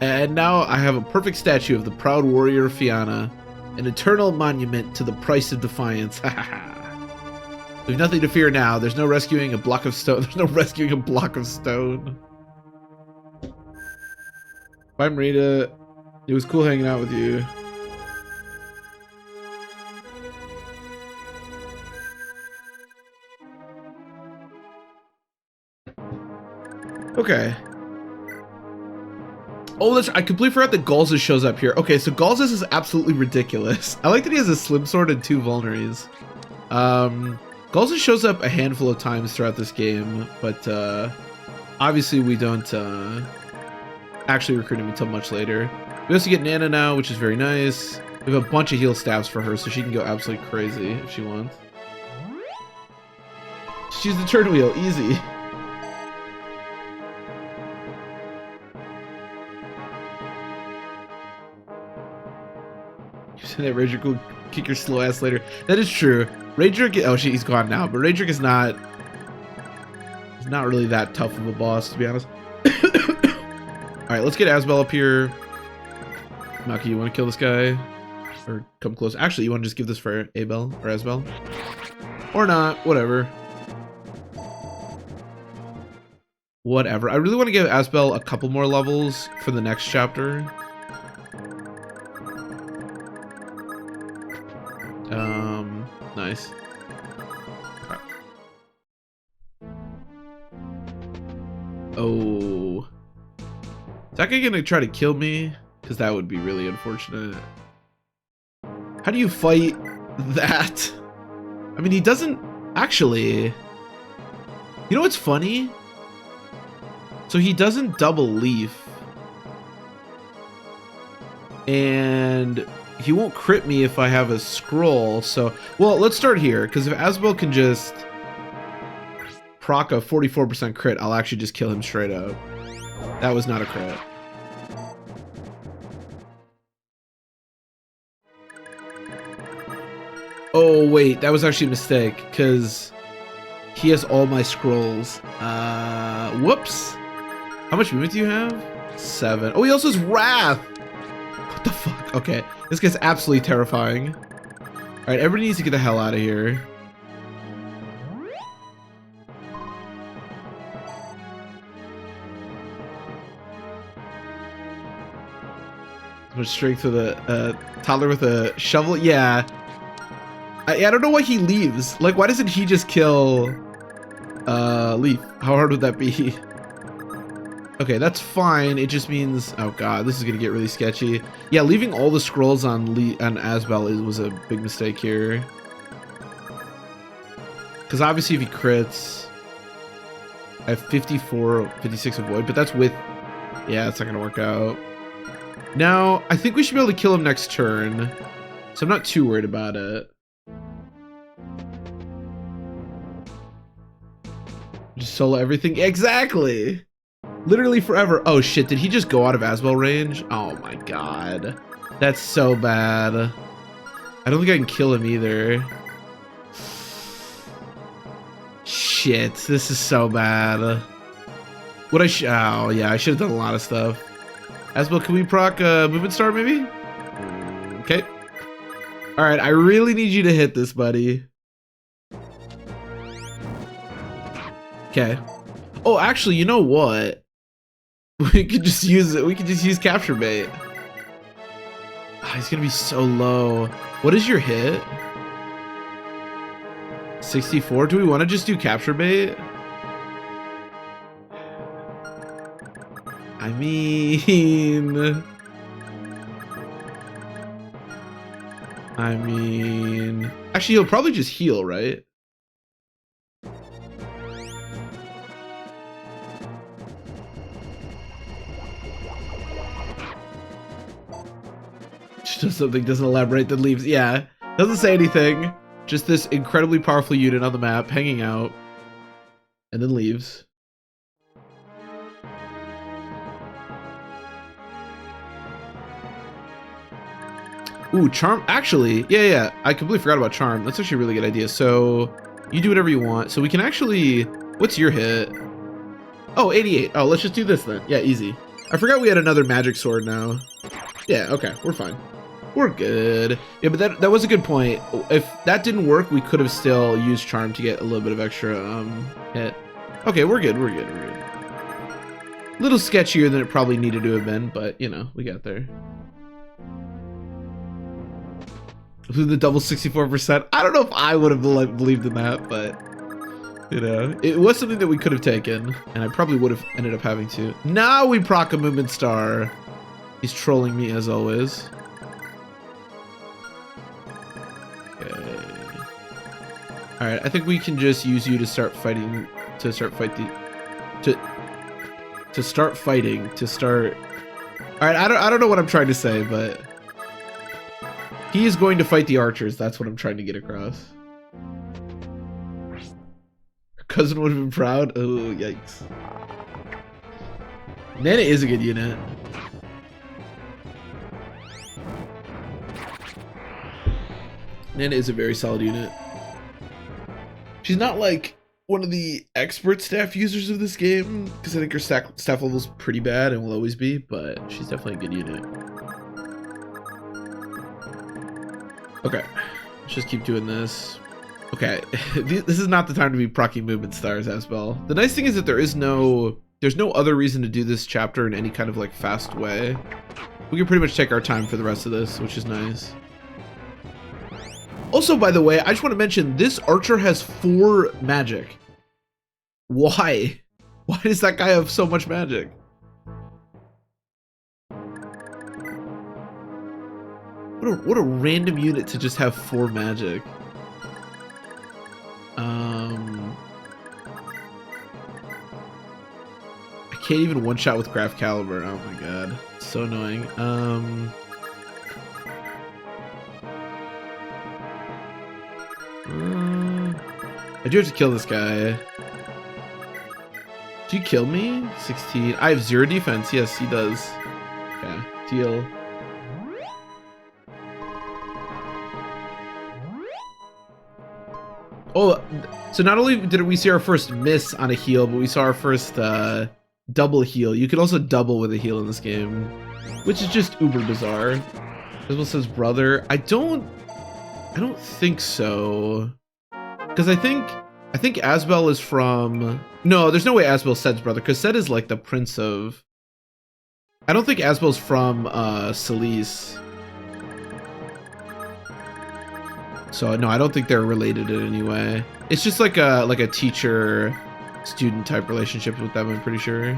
And now I have a perfect statue of the proud warrior Fianna. An eternal monument to the price of defiance. There's nothing to fear now. There's no rescuing a block of stone. There's no rescuing a block of stone. Bye, Marita. It was cool hanging out with you. Okay. Oh, I completely forgot that Galzus shows up here. Okay, so Galzus is absolutely ridiculous. I like that he has a slim sword and 2 vulneries. Galzus shows up a handful of times throughout this game, but obviously we don't actually recruit him until much later. We also get Nana now, which is very nice. We have a bunch of heal staffs for her, so she can go absolutely crazy if she wants. She's the turn wheel, easy. That Raedric will kick your slow ass later. That is true. Raedric, oh, he's gone now, but Raedric is not really that tough of a boss, to be honest. Alright, let's get Asbel up here. Maki, you want to kill this guy? Or come close? Actually, you want to just give this for Abel or Asbel? Or not, whatever. Whatever. I really want to give Asbel a couple more levels for the next chapter. Nice. Okay. Oh. Is that guy gonna try to kill me? Because that would be really unfortunate. How do you fight that? I mean, he doesn't actually. You know what's funny? So he doesn't double leaf. And he won't crit me if I have a scroll, so... Well, let's start here, because if Asbel can just proc a 44% crit, I'll actually just kill him straight up. That was not a crit. Oh, wait, that was actually a mistake, because he has all my scrolls. Whoops. How much movement do you have? 7. Oh, he also has Wrath! What the fuck? Okay. This guy's absolutely terrifying. Alright, everybody needs to get the hell out of here. So much strength with a toddler with a shovel? Yeah. I don't know why he leaves. Like, why doesn't he just kill Leaf? How hard would that be? Okay, that's fine. It just means... Oh god, this is gonna get really sketchy. Yeah, leaving all the scrolls on Asbel was a big mistake here. Because obviously if he crits... I have 54, 56 avoid, but that's with... Yeah, it's not gonna work out. Now, I think we should be able to kill him next turn. So I'm not too worried about it. Just solo everything? Exactly! Literally forever. Oh shit, did he just go out of Asbel range? Oh my god. That's so bad. I don't think I can kill him either. Shit, this is so bad. What oh yeah, I should have done a lot of stuff. Asbel, can we proc movement star maybe? Okay. Alright, I really need you to hit this, buddy. Okay. Oh, actually, you know what? We could just use it. We could just use capture bait. Oh, he's gonna be so low. What is your hit? 64. Do we want to just do capture bait? I mean, actually, he'll probably just heal, right? Just something doesn't elaborate, then leaves. Yeah, doesn't say anything. Just this incredibly powerful unit on the map, hanging out, and then leaves. Ooh, Charm. Actually, yeah. I completely forgot about Charm. That's actually a really good idea. So you do whatever you want. So we can actually. What's your hit? Oh, 88. Oh, let's just do this then. Yeah, easy. I forgot we had another magic sword now. Yeah, okay, we're fine. We're good. Yeah, but that was a good point. If that didn't work, we could have still used Charm to get a little bit of extra hit. Okay, we're good. A little sketchier than it probably needed to have been, but you know, we got there. The double 64%. I don't know if I would have believed in that, but you know, it was something that we could have taken, and I probably would have ended up having to. Now we proc a movement star. He's trolling me as always. Okay. All right, I think we can just use you to start fighting. To start. All right, I don't know what I'm trying to say, but. He is going to fight the archers. That's what I'm trying to get across. Her cousin would have been proud. Oh, yikes. Nana is a good unit. Nana is a very solid unit. She's not like one of the expert staff users of this game, because I think her staff level is pretty bad and will always be, but she's definitely a good unit. Okay, let's just keep doing this. Okay, this is not the time to be proccing movement stars, Asbel. The nice thing is that there's no other reason to do this chapter in any kind of like fast way. We can pretty much take our time for the rest of this, which is nice. Also, by the way, I just want to mention this archer has 4 magic. Why? Why does that guy have so much magic? What a random unit to just have 4 magic. I can't even one-shot with Graph Caliber. Oh my god. It's so annoying. I do have to kill this guy. Do you kill me? 16. I have 0 defense. Yes, he does. Okay. Deal. Oh, so not only did we see our first miss on a heal, but we saw our first double heal. You can also double with a heal in this game, which is just uber bizarre. Isabel says brother. I don't think so, because I think Asbel is from. No, there's no way Asbel Sed's brother, because Sed is like the prince of. I don't think Asbel's from Salice. So no, I don't think they're related in any way. It's just like a teacher-student type relationship with them, I'm pretty sure.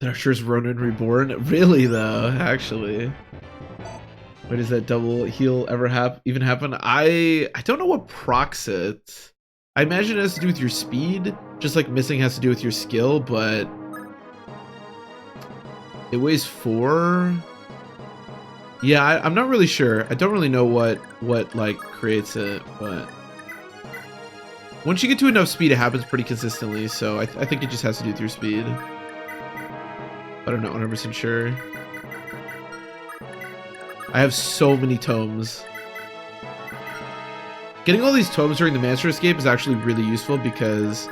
Archer's Ronin Reborn? Really though, actually. Why does that double heal ever even happen? I don't know what procs it. I imagine it has to do with your speed, just like missing has to do with your skill, but it weighs 4. Yeah, I'm not really sure. I don't really know what like creates it, but once you get to enough speed, it happens pretty consistently. So I think it just has to do with your speed. But I'm not 100% sure. I have so many tomes. Getting all these tomes during the Master Escape is actually really useful because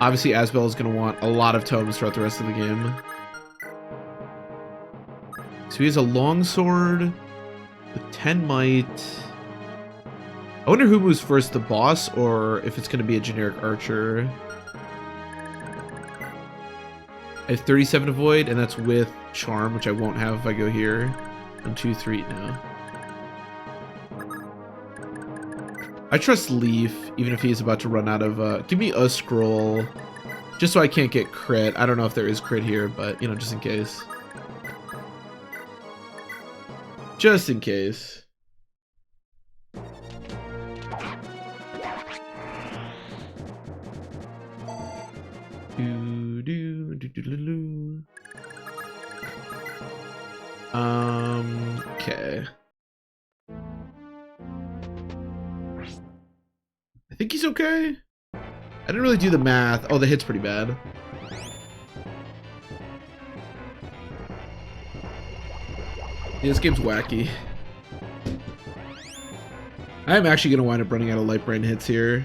obviously Asbel is going to want a lot of tomes throughout the rest of the game. So he has a longsword with 10 might. I wonder who moves first, the boss, or if it's going to be a generic archer. I have 37 avoid, and that's with charm, which I won't have if I go here. 1, 2, 3 now. I trust Leaf, even if he's about to run out of... give me a scroll, just so I can't get crit. I don't know if there is crit here, but, you know, just in case. Just in case. Okay. I think he's okay. I didn't really do the math. Oh, the hit's pretty bad. Yeah, this game's wacky. I'm actually gonna wind up running out of light brand hits here.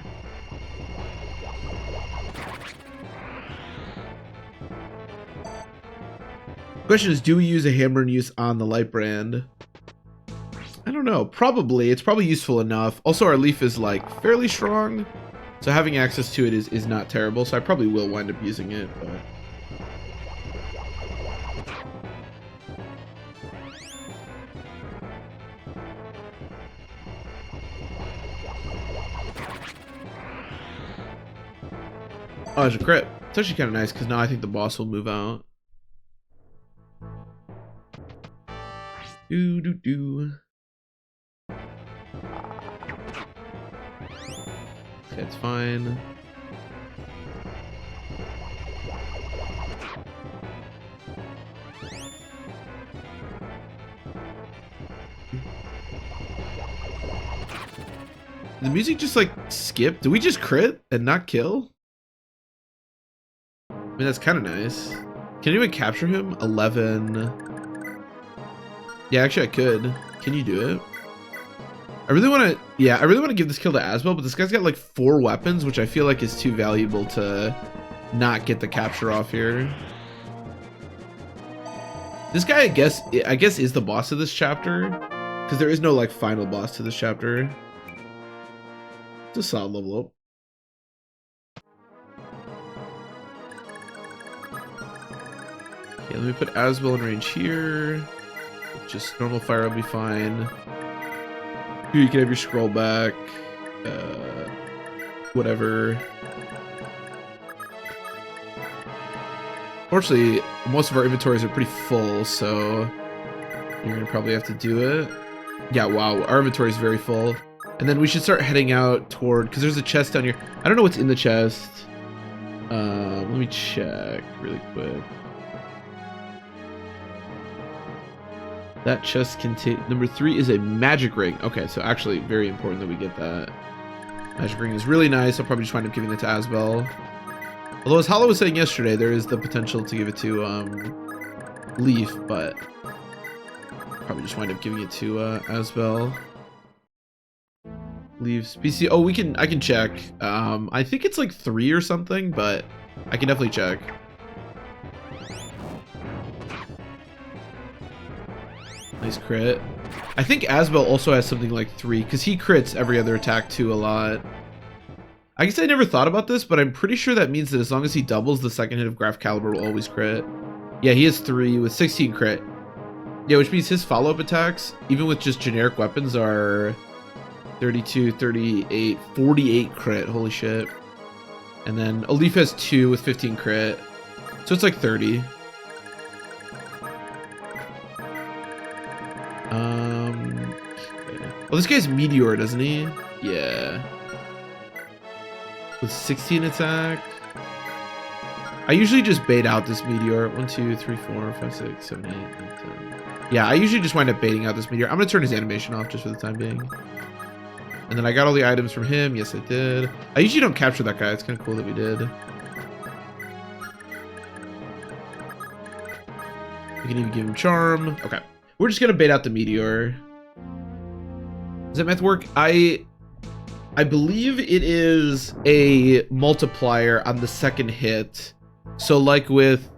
Question is, do we use a hammer and use on the light brand? I don't know. Probably. It's probably useful enough. Also, our leaf is like fairly strong, so having access to it is not terrible. So I probably will wind up using it. But... oh, there's a crit. It's actually kind of nice because now I think the boss will move out. Do do do. That's fine. The music just like skipped. Did we just crit and not kill? I mean, that's kind of nice. Can anyone capture him? 11. Yeah, actually I could. Can you do it? I really want to, yeah, I really want to give this kill to Asbel, but this guy's got like 4 weapons, which I feel like is too valuable to not get the capture off here. This guy, I guess is the boss of this chapter, because there is no like final boss to this chapter. It's a solid level up. Okay, let me put Asbel in range here. Just normal fire will be fine. You can have your scroll back. Whatever. Fortunately, most of our inventories are pretty full, so you're gonna probably have to do it. Yeah, wow, our inventory is very full. And then we should start heading out toward, because there's a chest down here. I don't know what's in the chest. Let me check really quick. That chest contain number 3 is a magic ring. Okay, so actually very important that we get that. Magic ring is really nice. I'll probably just wind up giving it to Asbel. Although as Hollow was saying yesterday, there is the potential to give it to Leaf, but probably just wind up giving it to Asbel. Leaf BC. Oh, I can check. I think it's like 3 or something, but I can definitely check. Nice crit. I think Asbel also has something like 3, because he crits every other attack too a lot. I guess I never thought about this, but I'm pretty sure that means that as long as he doubles, the second hit of Graph Caliber will always crit. Yeah, he has 3 with 16 crit. Yeah, which means his follow-up attacks, even with just generic weapons, are 32, 38, 48 crit. Holy shit. And then Leaf has 2 with 15 crit. So it's like 30. Well, this guy's Meteor, doesn't he? Yeah. With 16 attack. I usually just bait out this Meteor. 1, 2, 3, 4, 5, 6, 7, 8, 9, 10. Yeah, I usually just wind up baiting out this Meteor. I'm gonna turn his animation off just for the time being. And then I got all the items from him. Yes, I did. I usually don't capture that guy. It's kind of cool that we did. We can even give him Charm. Okay. We're just gonna bait out the Meteor. Does that math work? I believe it is a multiplier on the second hit. So like with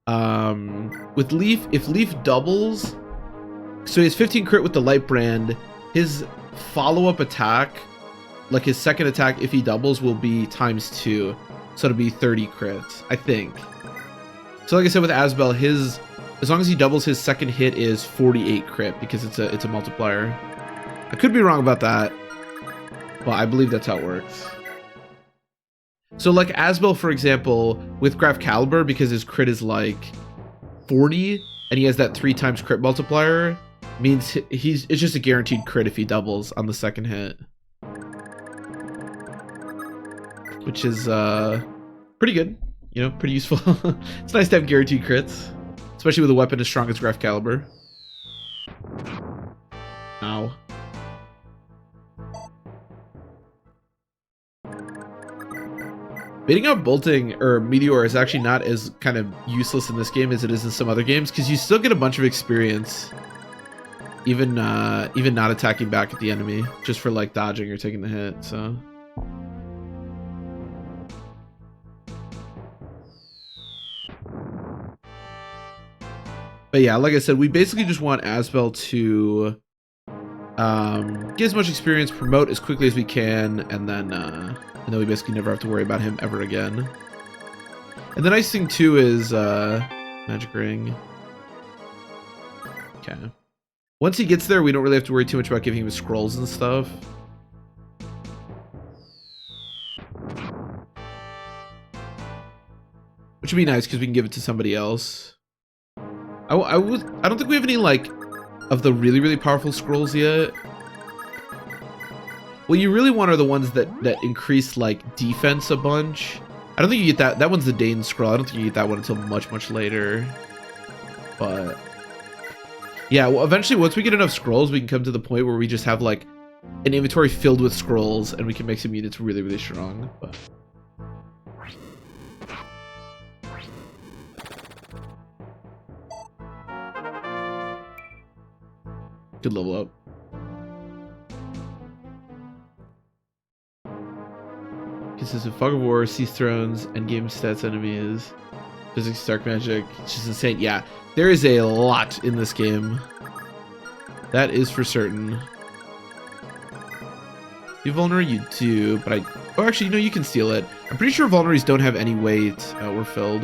Leaf, if Leaf doubles, so he has 15 crit with the light brand, his follow-up attack, like his second attack, if he doubles, will be ×2. So it'll be 30 crits, I think. So like I said with Asbel, as long as he doubles, his second hit is 48 crit because it's a multiplier. I could be wrong about that, but I believe that's how it works. So like Asbel, for example, with Graf Caliber, because his crit is like 40 and he has that 3 times crit multiplier, means it's just a guaranteed crit if he doubles on the second hit, which is pretty good, you know, pretty useful. It's nice to have guaranteed crits, especially with a weapon as strong as Graf Caliber. Ow. Baiting out bolting or meteor is actually not as kind of useless in this game as it is in some other games, because you still get a bunch of experience, even not attacking back at the enemy, just for like dodging or taking the hit. So but yeah, like I said, we basically just want Asbel to get as much experience, promote as quickly as we can, and then we basically never have to worry about him ever again. And the nice thing too is magic ring. Okay. Once he gets there, we don't really have to worry too much about giving him scrolls and stuff. Which would be nice because we can give it to somebody else. I don't think we have any like of the really powerful scrolls yet. What you really want are the ones that increase like defense a bunch. I don't think you get that. That one's the Dane scroll. I don't think you get that one until much later. But yeah, well, eventually once we get enough scrolls, we can come to the point where we just have like an inventory filled with scrolls, and we can make some units really strong. But good level up. Consists of Fog of War, Seas Thrones, endgame stats enemies, physics, dark magic. It's just insane. Yeah, there is a lot in this game. That is for certain. You vulner, you do, but oh, actually, no, you can steal it. I'm pretty sure vulneries don't have any weight. We're filled.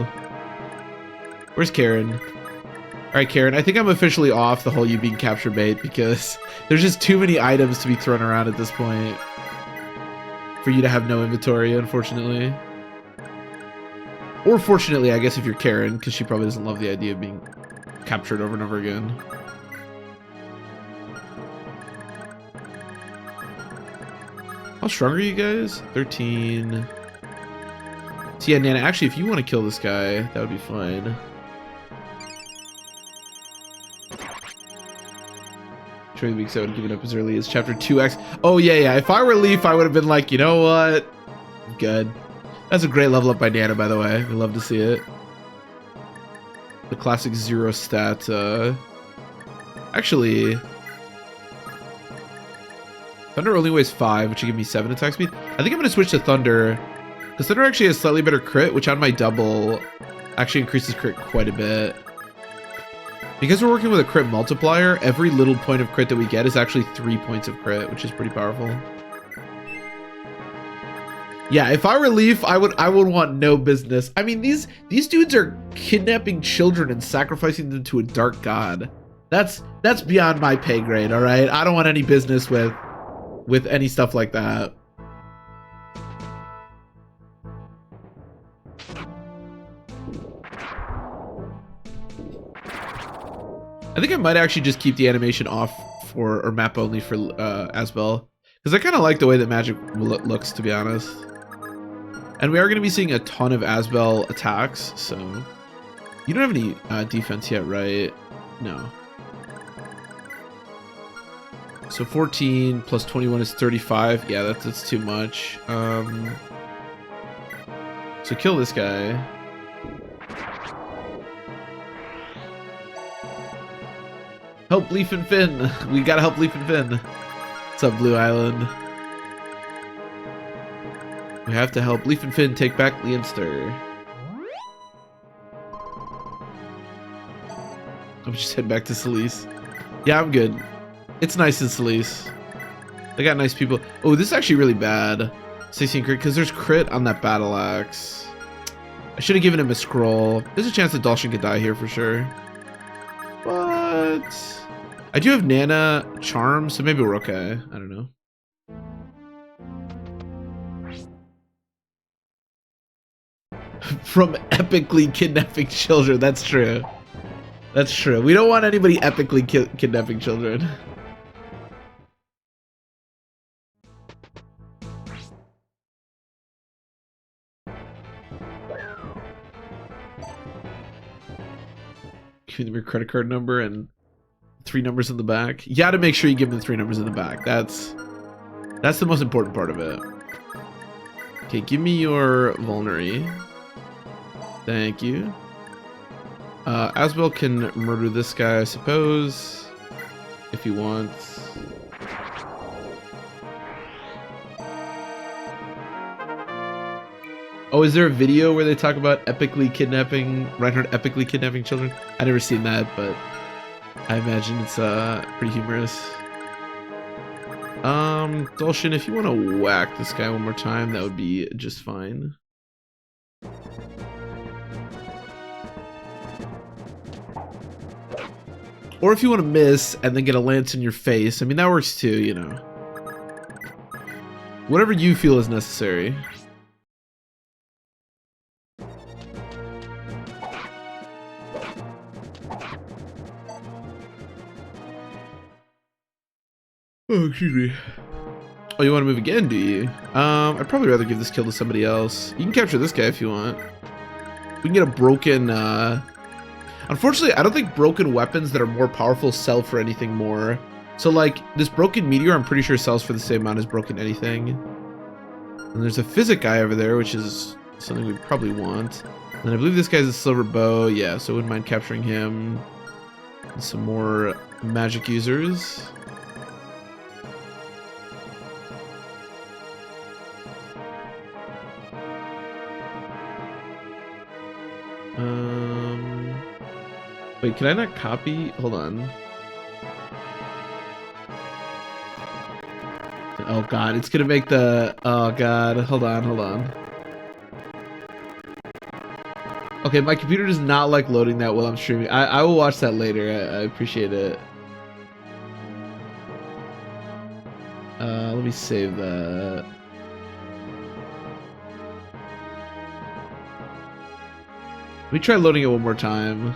Where's Karen? All right, Karen, I think I'm officially off the whole you being capture bait, because there's just too many items to be thrown around at this point for you to have no inventory, unfortunately. Or fortunately, I guess, if you're Karen, because she probably doesn't love the idea of being captured over and over again. How strong are you guys? 13. So yeah, Nana, actually, if you want to kill this guy, that would be fine. During the weeks I would have given up as early as chapter 2x. Oh yeah, if I were Leaf, I would have been like, you know what? Good. That's a great level up by Nana, by the way. We love to see it. The classic 0 stat. Actually, Thunder only weighs 5, which would give me 7 attack speed. I think I'm going to switch to Thunder, because Thunder actually has slightly better crit, which on my double actually increases crit quite a bit. Because we're working with a crit multiplier, every little point of crit that we get is actually 3 points of crit, which is pretty powerful. Yeah, if I were Leaf, I would want no business. I mean, these dudes are kidnapping children and sacrificing them to a dark god. That's beyond my pay grade, all right? I don't want any business with any stuff like that. I think I might actually just keep the animation off or map only for Asbel, because I kind of like the way that magic looks, to be honest. And we are going to be seeing a ton of Asbel attacks, so you don't have any defense yet, right? No. So 14 plus 21 is 35. Yeah, that's too much. So kill this guy. Help Leaf and Finn. We gotta help Leaf and Finn. What's up, Blue Island? We have to help Leaf and Finn take back Leinster. I'm just heading back to Solis. Yeah, I'm good. It's nice in Solis. They got nice people. Oh, this is actually really bad. 16 crit, because there's crit on that battle axe. I should have given him a scroll. There's a chance that Dulcian could die here for sure. But I do have Nana Charm, so maybe we're okay. I don't know. From epically kidnapping children. That's true. That's true. We don't want anybody epically kidnapping children. Give them your credit card number and 3 numbers in the back. You gotta make sure you give them 3 numbers in the back. That's the most important part of it. Okay, give me your vulnerary. Thank you. Asbel can murder this guy, I suppose, if he wants. Oh, is there a video where they talk about epically kidnapping, Reinhardt epically kidnapping children? I've never seen that, but I imagine it's pretty humorous. Dulcian, if you want to whack this guy one more time, that would be just fine. Or if you want to miss and then get a lance in your face, I mean, that works too, you know. Whatever you feel is necessary. Oh, excuse me. Oh, you want to move again, do you? I'd probably rather give this kill to somebody else. You can capture this guy if you want. We can get a broken, Unfortunately, I don't think broken weapons that are more powerful sell for anything more. So, like, this broken meteor, I'm pretty sure sells for the same amount as broken anything. And there's a physic guy over there, which is something we probably want. And I believe this guy's a silver bow. Yeah, so I wouldn't mind capturing him. And some more magic users. Wait, can I not copy? Hold on. Oh god, it's gonna make the... Oh god, hold on. Okay, my computer does not like loading that while I'm streaming. I will watch that later. I appreciate it. Let me save that. Let me try loading it one more time.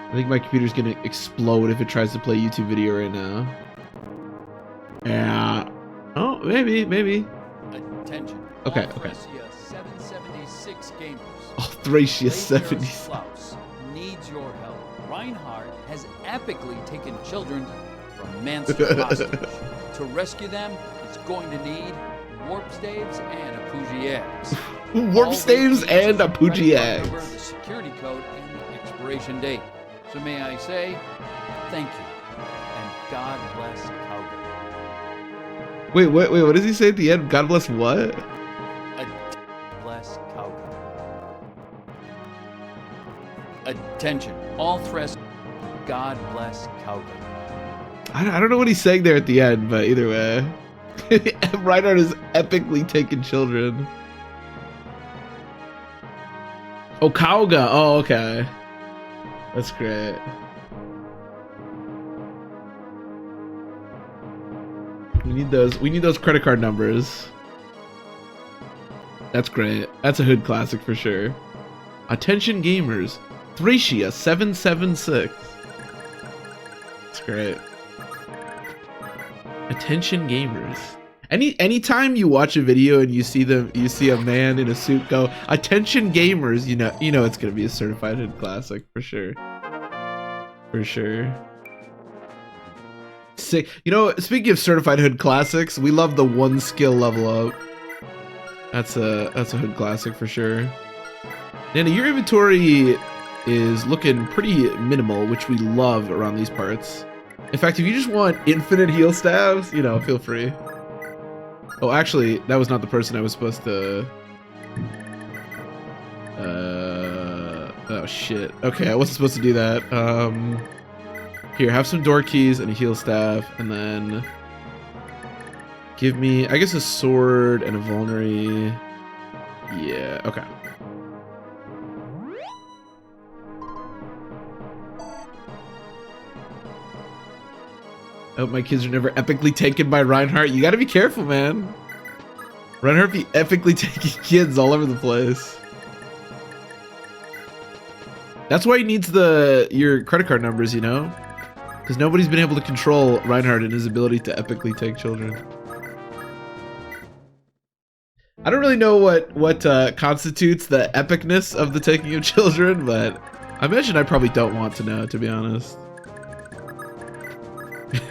I think my computer's gonna explode if it tries to play a YouTube video right now. Yeah. Oh, maybe. Attention. Okay. Thracia 776 gamers. Oh, Thracia 76. Needs your help. Reinhardt has epically taken children from Manster hostage. To rescue them, he's going to need warp staves and a Poogie eggs. Warp staves and a Poogie eggs. The security code and the expiration date. So may I say, thank you, and God bless Calgary. Wait, what does he say at the end? God bless what? Bless Calgary. Attention, all Thracia. God bless Calgary. I don't know what he's saying there at the end, but either way. Reinhardt is epically taking children. Oh, Kauga. Oh, okay. That's great. We need those credit card numbers. That's great. That's a hood classic for sure. Attention gamers. Thracia 776. That's great. Attention gamers. Anytime you watch a video and you see a man in a suit go, attention gamers, you know it's gonna be a certified hood classic for sure. For sure. Sick. You know, speaking of certified hood classics, we love the 1 skill level up. That's a hood classic for sure. Nana, your inventory is looking pretty minimal, which we love around these parts. In fact, if you just want infinite heal stabs, you know, feel free. Oh, actually, that was not the person I was supposed to... Oh, shit. Okay, I wasn't supposed to do that. Here, have some door keys and a heal staff, and then... Give me, I guess, a sword and a vulnerary. Yeah, okay. I hope my kids are never epically taken by Reinhardt. You gotta be careful, man. Reinhardt be epically taking kids all over the place. That's why he needs your credit card numbers, you know? Because nobody's been able to control Reinhardt and his ability to epically take children. I don't really know what constitutes the epicness of the taking of children, but I imagine I probably don't want to know, to be honest.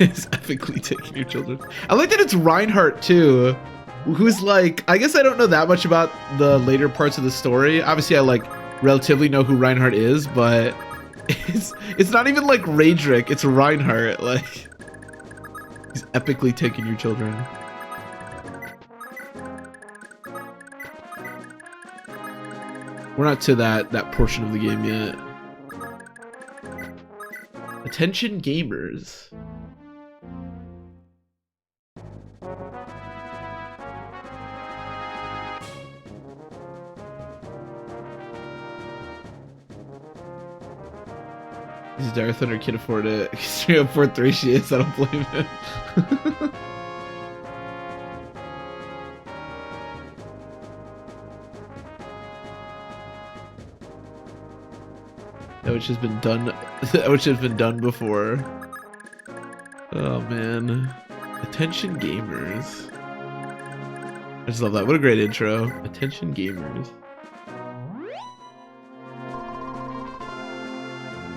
It's epically taking your children. I like that it's Reinhardt too, who's like, I guess I don't know that much about the later parts of the story. Obviously I like relatively know who Reinhardt is, but it's not even like Raedric, it's Reinhardt. Like, he's epically taking your children. We're not to that portion of the game yet. Attention gamers. This Dire Thunder can't afford it. He can't afford Thracia, I don't blame him. That which has been done. That which has been done before. Oh man. Attention gamers. I just love that. What a great intro. Attention gamers.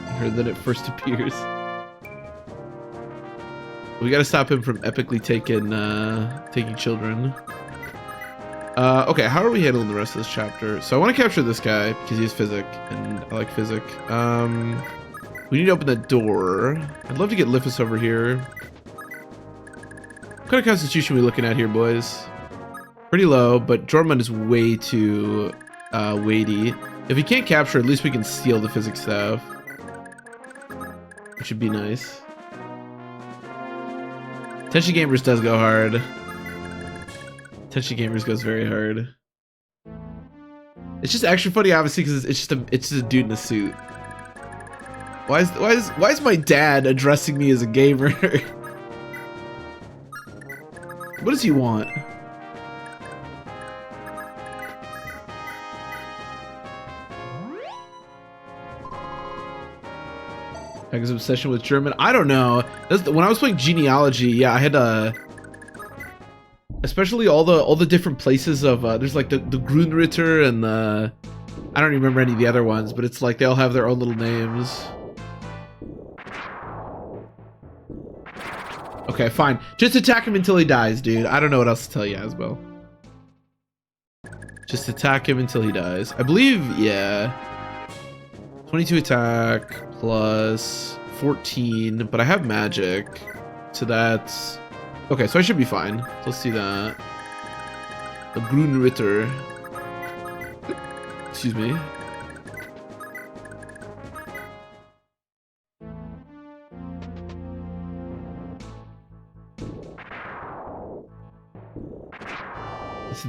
I heard that it first appears. We gotta stop him from epically taking children. Okay, how are we handling the rest of this chapter? So I want to capture this guy because he's Physic, and I like Physic. We need to open the door. I'd love to get Liphus over here. What kind of constitution are we looking at here, boys? Pretty low, but Jormund is way too weighty. If he can't capture, at least we can steal the Physic staff, which would be nice. Tenshi Gamers does go hard. Tenshi Gamers goes very hard. It's just extra funny, obviously, because it's just a dude in a suit. Why is my dad addressing me as a gamer? What does he want? His obsession with German. I don't know. When I was playing Genealogy, yeah, I had especially all the different places of there's like the Grunritter and the, I don't remember any of the other ones, but it's like they all have their own little names. Okay, fine. Just attack him until he dies, dude. I don't know what else to tell you, Asbel. Just attack him until he dies. I believe, yeah. 22 attack plus 14, but I have magic, so that's okay. So I should be fine. So let's see that. The Grunritter. Excuse me.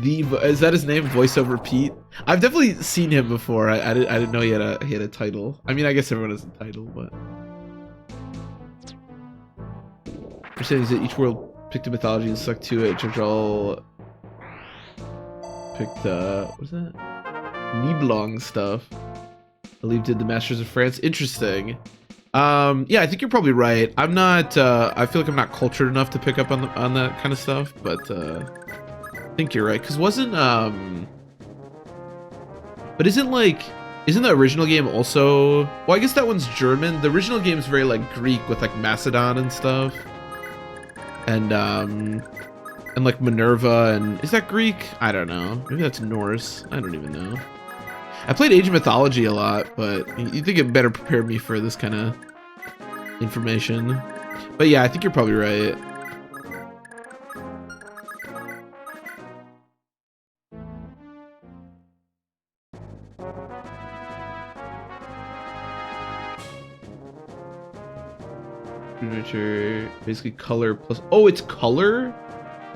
Is that his name? Voiceover Pete. I've definitely seen him before. I didn't know he had a title. I mean, I guess everyone has a title, but you're saying is that each world picked a mythology and stuck to it. Churchill picked what's that? Nibelung stuff. I believe did the Masters of France. Interesting. Yeah, I think you're probably right. I'm not. I feel like I'm not cultured enough to pick up on that kind of stuff, but. I think you're right, because wasn't but isn't the original game also, well, I guess that one's German. The original game is very like Greek with like Macedon and stuff, and like Minerva, and is that Greek? I don't know, maybe that's Norse. I don't even know. I played Age of Mythology a lot, but you think it better prepare me for this kind of information. But yeah, I think you're probably right. Ritter, basically color plus. Oh, it's color.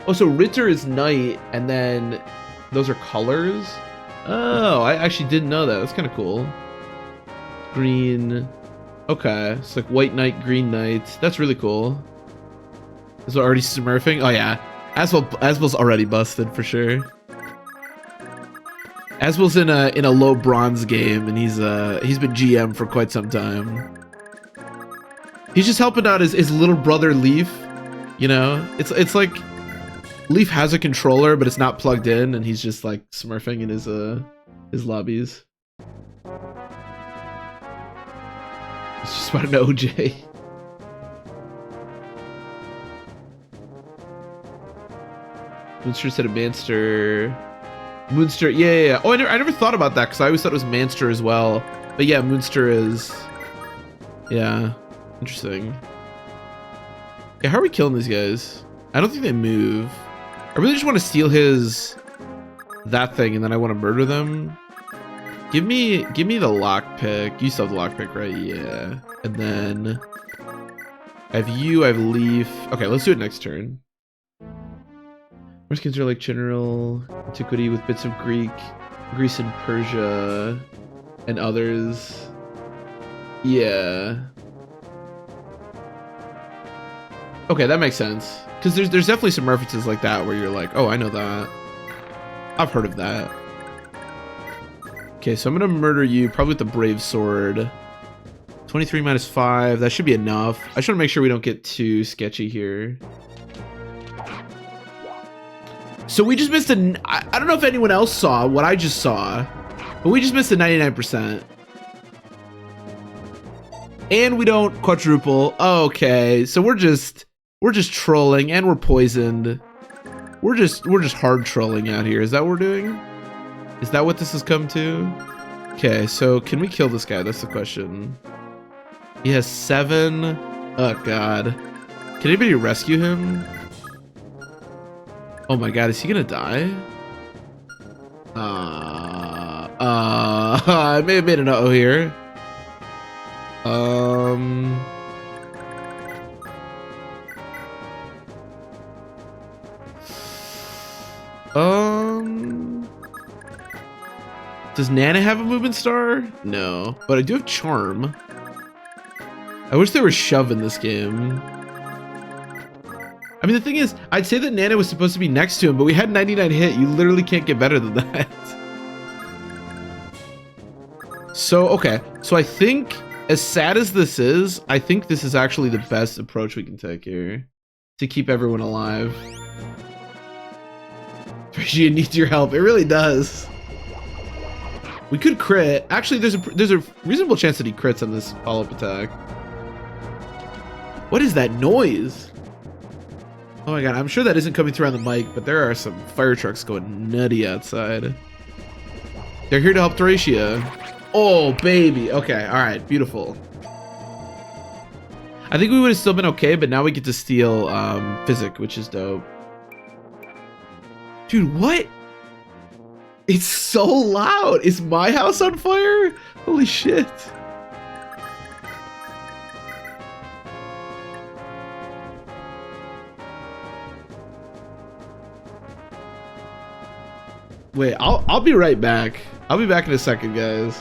Oh, so Ritter is night, and then those are colors. Oh, I actually didn't know that. That's kind of cool. Green. Okay, it's like white knight, green knight. That's really cool. Is it already smurfing? Oh yeah. Aswell's already busted for sure. Aswell's in a low bronze game, and he's been GM for quite some time. He's just helping out his little brother Leaf. You know, it's like Leaf has a controller, but it's not plugged in, and he's just like smurfing in his lobbies. It's just about an OJ. Moonster said a Manster. Moonster, yeah. Oh, I never thought about that because I always thought it was Manster as well. But yeah, Moonster is. Yeah, interesting. Yeah, how are we killing these guys? I don't think they move. I really just want to steal that thing, and then I want to murder them. Give me the lockpick. You still have the lockpick, right? Yeah. And then I have you. I have Leaf. Okay, let's do it next turn. Skins are like general antiquity with bits of Greece and Persia, and others. Yeah. Okay, that makes sense. Because there's definitely some references like that where you're like, oh, I know that. I've heard of that. Okay, so I'm gonna murder you probably with the Brave Sword. 23 minus 5. That should be enough. I just want to make sure we don't get too sketchy here. So we just missed I don't know if anyone else saw what I just saw, but we just missed a 99%. And we don't quadruple. Okay, so we're just trolling, and we're poisoned. We're just hard trolling out here. Is that what we're doing? Is that what this has come to? Okay, so can we kill this guy? That's the question. He has 7. Oh god. Can anybody rescue him? Oh my god, is he gonna die? I may have made an uh-oh here. Does Nana have a movement star? No, but I do have charm. I wish there was shove in this game. I mean, the thing is, I'd say that Nana was supposed to be next to him, but we had 99 hit. You literally can't get better than that. So, okay. So I think, as sad as this is, I think this is actually the best approach we can take here to keep everyone alive. Thracia needs your help. It really does. We could crit. Actually, there's a reasonable chance that he crits on this follow-up attack. What is that noise? Oh my god, I'm sure that isn't coming through on the mic, but there are some fire trucks going nutty outside. They're here to help Thracia. Oh, baby. Okay, alright, beautiful. I think we would have still been okay, but now we get to steal Physic, which is dope. Dude, what? It's so loud. Is my house on fire? Holy shit. Wait, I'll be right back. I'll be back in a second, guys.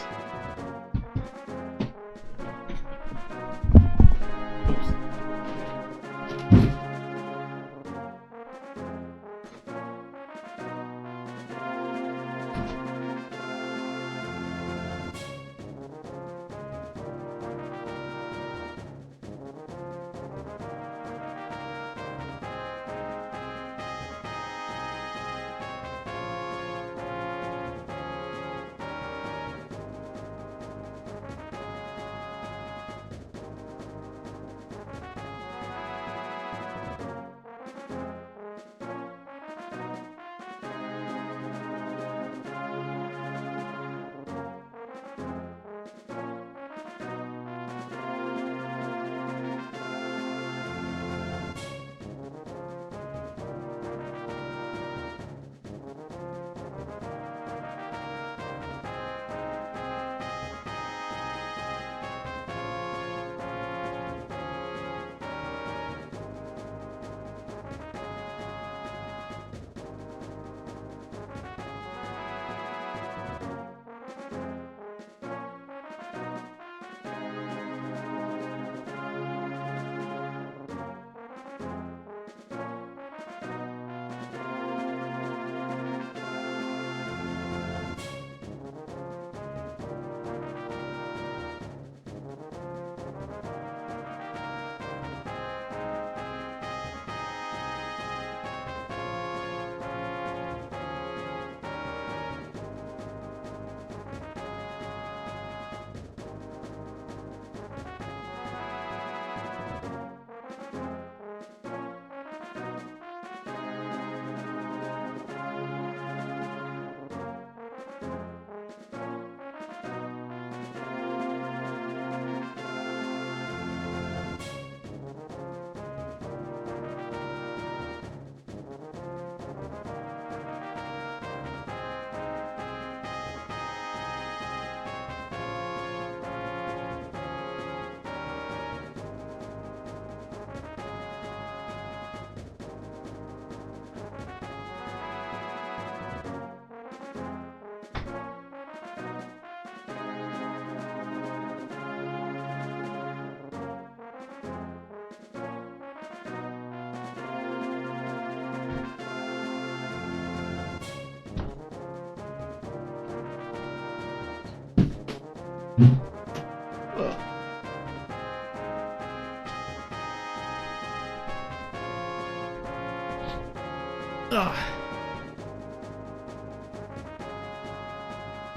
Ugh.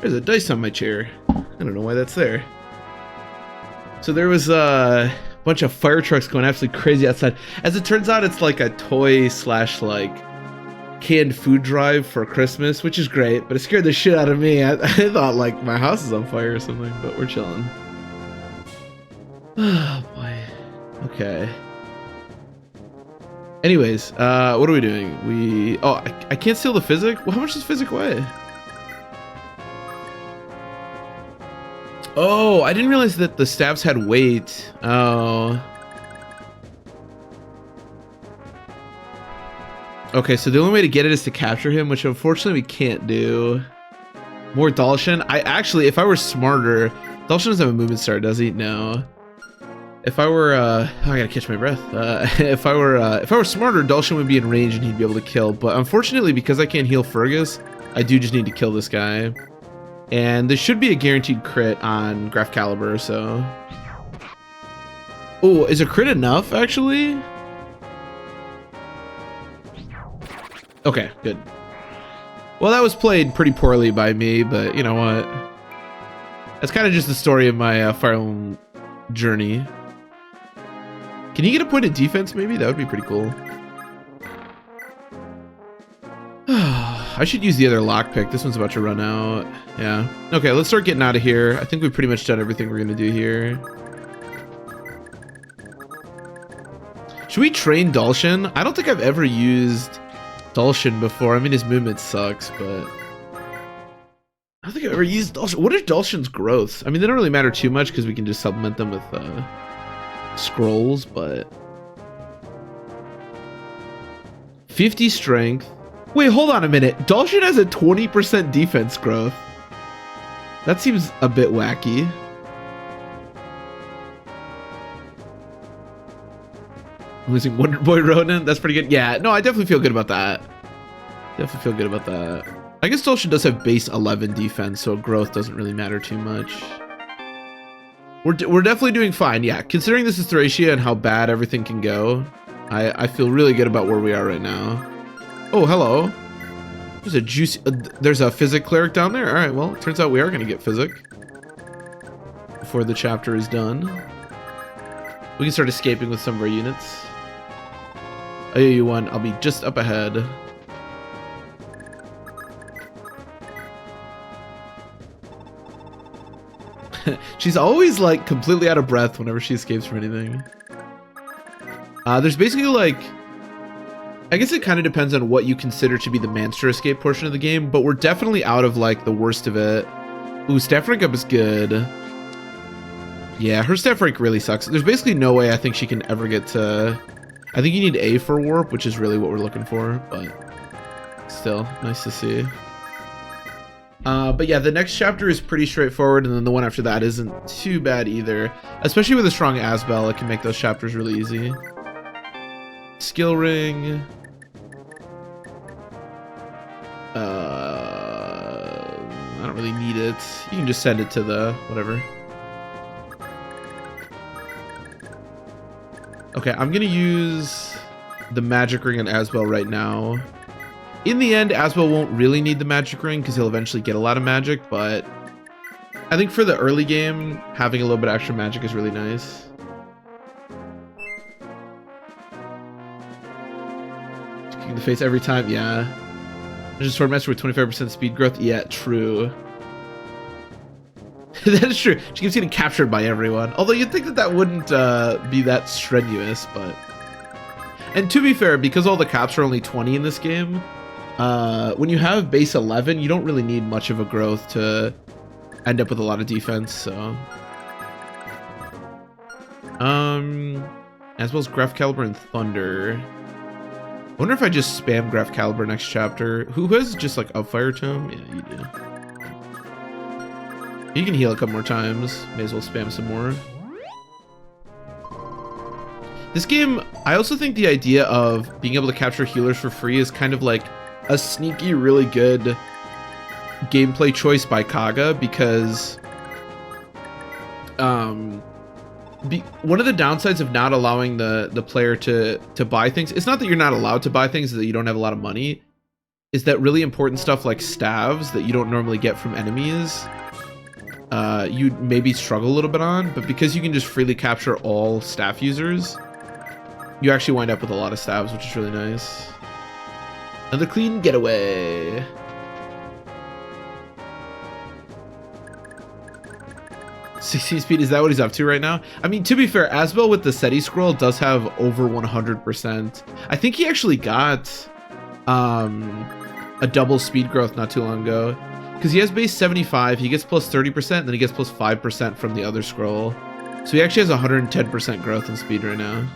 There's a dice on my chair. I don't know why that's there. So there was a bunch of fire trucks going absolutely crazy outside. As it turns out, it's like a toy slash like canned food drive for Christmas, which is great, but it scared the shit out of me. I thought like my house is on fire or something, but we're chilling. Oh boy. Okay. Anyways, what are we doing? I can't steal the physic? Well, how much does physic weigh? Oh, I didn't realize that the staves had weight. Oh. Okay, so the only way to get it is to capture him, which unfortunately we can't do. More Dalshin? If I were smarter, Dalshin doesn't have a movement start, does he? No. If I were, I gotta catch my breath. If I were smarter, Dalshin would be in range and he'd be able to kill. But unfortunately, because I can't heal Fergus, I do just need to kill this guy. And there should be a guaranteed crit on Graf Caliber, so. Oh, is a crit enough, actually? Okay, good. Well, that was played pretty poorly by me, but you know what? That's kind of just the story of my Fire Emblem journey. Can you get a point of defense, maybe? That would be pretty cool. I should use the other lockpick. This one's about to run out. Yeah. Okay, let's start getting out of here. I think we've pretty much done everything we're going to do here. Should we train Dalshin? I don't think I've ever used Dalshin before. I mean, his movement sucks, but I don't think I've ever used Dalshin. What are Dalshin's growths? I mean, they don't really matter too much because we can just supplement them with scrolls, but 50 strength. Wait, hold on a minute. Dalshin has a 20% defense growth. That seems a bit wacky. Losing Wonder Boy Ronan? That's pretty good. Yeah, no, I definitely feel good about that. Definitely feel good about that. I guess Dalshin does have base 11 defense, so growth doesn't really matter too much. We're definitely doing fine, yeah. Considering this is Thracia and how bad everything can go, I feel really good about where we are right now. Oh, hello. There's a juicy... there's a Physic Cleric down there? Alright, well, it turns out we are going to get Physic before the chapter is done. We can start escaping with some of our units. AU1, I'll be just up ahead. She's always, like, completely out of breath whenever she escapes from anything. There's basically, like... I guess it kind of depends on what you consider to be the Manster escape portion of the game, but we're definitely out of, like, the worst of it. Ooh, staff rank up is good. Yeah, her staff rank really sucks. There's basically no way I think she can ever get to... I think you need A for warp, which is really what we're looking for, but still, nice to see. But yeah, the next chapter is pretty straightforward, and then the one after that isn't too bad either. Especially with a strong Asbel, it can make those chapters really easy. Skill ring. I don't really need it. You can just send it to the whatever. Okay, I'm gonna use the magic ring on Asbel right now. In the end, Asbel won't really need the magic ring because he'll eventually get a lot of magic, but I think for the early game, having a little bit of extra magic is really nice. Kicking the face every time, yeah. Just Swordmaster with 25% speed growth, yeah, true. That is true. She keeps getting captured by everyone. Although you'd think that that wouldn't be that strenuous, but... And to be fair, because all the caps are only 20 in this game, when you have base 11, you don't really need much of a growth to end up with a lot of defense, so... As well as Graf Caliber and Thunder. I wonder if I just spam Graf Caliber next chapter. Who has just like a Fire Tome? Yeah, you do. You can heal a couple more times. May as well spam some more. This game, I also think the idea of being able to capture healers for free is kind of like a sneaky, really good gameplay choice by Kaga, because one of the downsides of not allowing the player to buy things, it's not that you're not allowed to buy things, is that you don't have a lot of money, is that really important stuff like staves that you don't normally get from enemies, you maybe struggle a little bit on, but because you can just freely capture all staff users, you actually wind up with a lot of staves, which is really nice. Another clean getaway. 16 speed, is that what he's up to right now? I mean, to be fair, Asbel with the SETI scroll does have over 100%. I think he actually got a double speed growth not too long ago. Because he has base 75, he gets plus 30%, and then he gets plus 5% from the other scroll. So he actually has 110% growth in speed right now.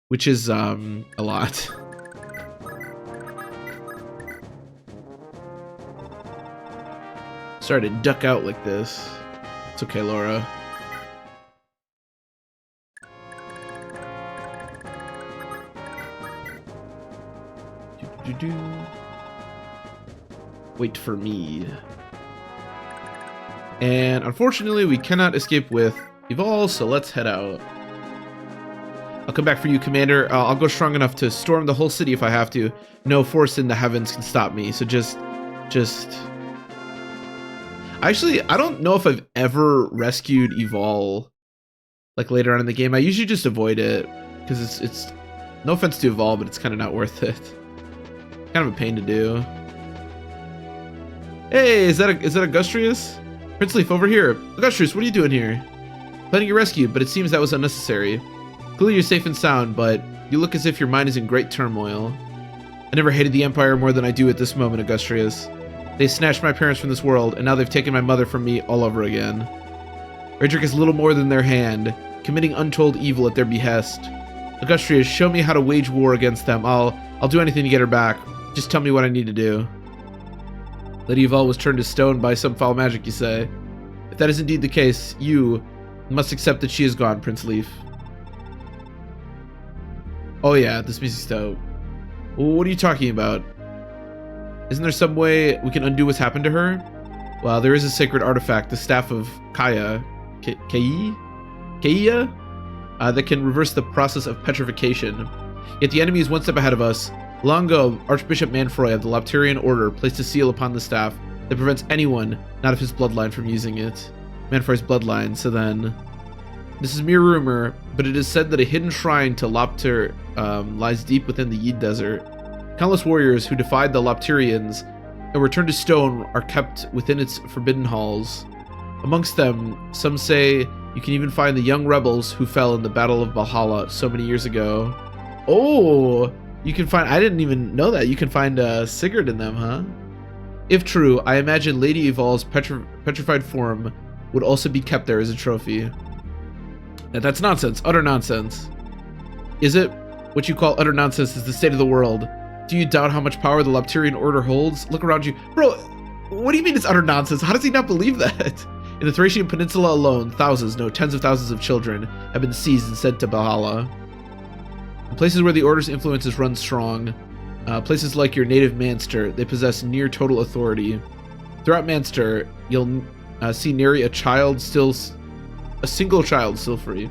Which is a lot. Sorry to duck out like this. It's okay, Laura. Wait for me. And unfortunately, we cannot escape with Evolve, so let's head out. I'll come back for you, Commander. I'll go strong enough to storm the whole city if I have to. No force in the heavens can stop me, so just... Actually, I don't know if I've ever rescued Evol, like, later on in the game. I usually just avoid it, because it's... No offense to Evol, but it's kind of not worth it. Kind of a pain to do. Hey, is that Augustrius? Prince Leaf, over here. Augustrius, what are you doing here? Planning your rescue, but it seems that was unnecessary. Clearly you're safe and sound, but you look as if your mind is in great turmoil. I never hated the Empire more than I do at this moment, Augustrius. They snatched my parents from this world, and now they've taken my mother from me all over again. Raedric is little more than their hand, committing untold evil at their behest. Augustrius, show me how to wage war against them. I'll do anything to get her back. Just tell me what I need to do. Lady Eval was turned to stone by some foul magic, you say? If that is indeed the case, you must accept that she is gone, Prince Leaf. Oh yeah, this music's dope. What are you talking about? Isn't there some way we can undo what's happened to her? Well, there is a sacred artifact, the Staff of Kaya, Kaya, that can reverse the process of petrification. Yet the enemy is one step ahead of us. Long ago, Archbishop Manfroy of the Lopterian Order placed a seal upon the staff that prevents anyone not of his bloodline from using it. Manfroy's bloodline, so then... This is mere rumor, but it is said that a hidden shrine to Lopter lies deep within the Yid Desert. Countless warriors who defied the Lopterians and were turned to stone are kept within its forbidden halls. Amongst them, some say you can even find the young rebels who fell in the Battle of Valhalla so many years ago. Oh, you can find... I didn't even know that. You can find Sigurd in them, huh? If true, I imagine Lady Evol's petrified form would also be kept there as a trophy. Now, that's nonsense. Utter nonsense. Is it? What you call utter nonsense is the state of the world. Do you doubt how much power the Lopterian Order holds? Look around you. Bro, what do you mean it's utter nonsense? How does he not believe that? In the Thracian Peninsula alone, thousands, no, tens of thousands of children have been seized and sent to Valhalla. In places where the Order's influences run strong, places like your native Manster, they possess near total authority. Throughout Manster, you'll see nary a single child still free.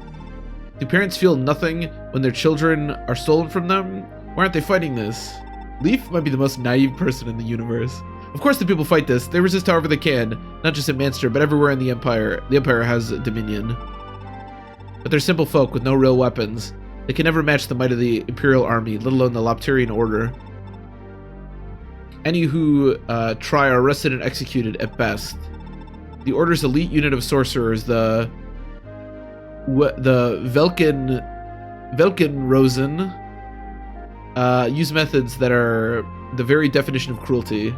Do parents feel nothing when their children are stolen from them? Why aren't they fighting this? Leaf might be the most naive person in the universe. Of course the people fight this. They resist however they can, not just in Manster, but everywhere in the Empire. The Empire has dominion. But they're simple folk with no real weapons. They can never match the might of the Imperial Army, let alone the Lopterian Order. Any who try are arrested and executed at best. The Order's elite unit of sorcerers, the Velkenrosen, use methods that are the very definition of cruelty.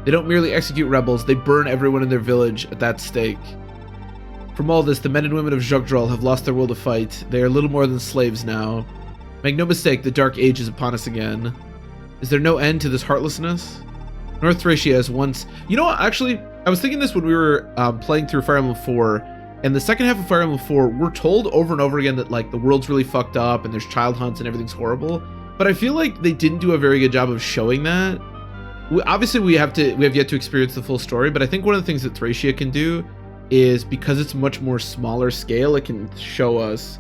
They don't merely execute rebels, they burn everyone in their village at that stake. From all this, the men and women of Jogdral have lost their will to fight. They are little more than slaves now. Make no mistake, the Dark Age is upon us again. Is there no end to this heartlessness? North Thracia is once... You know what, actually, I was thinking this when we were playing through Fire Emblem 4, and the second half of Fire Emblem 4, we're told over and over again that, like, the world's really fucked up and there's child hunts and everything's horrible. But I feel like they didn't do a very good job of showing that. Obviously, we have yet to experience the full story, but I think one of the things that Thracia can do is because it's much more smaller scale, it can show us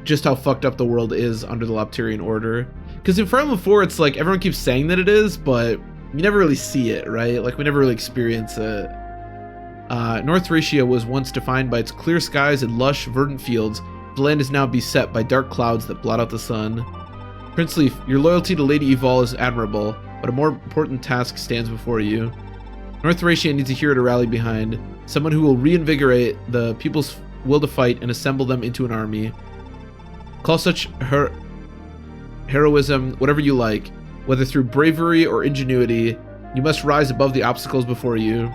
just how fucked up the world is under the Lopterian Order. Because in Fire Emblem 4, it's like everyone keeps saying that it is, but you never really see it, right? Like we never really experience it. North Thracia was once defined by its clear skies and lush, verdant fields. The land is now beset by dark clouds that blot out the sun. Prince Leaf, your loyalty to Lady Evol is admirable, but a more important task stands before you. North Thracia needs a hero to rally behind, someone who will reinvigorate the people's will to fight and assemble them into an army. Call such heroism whatever you like, whether through bravery or ingenuity. You must rise above the obstacles before you.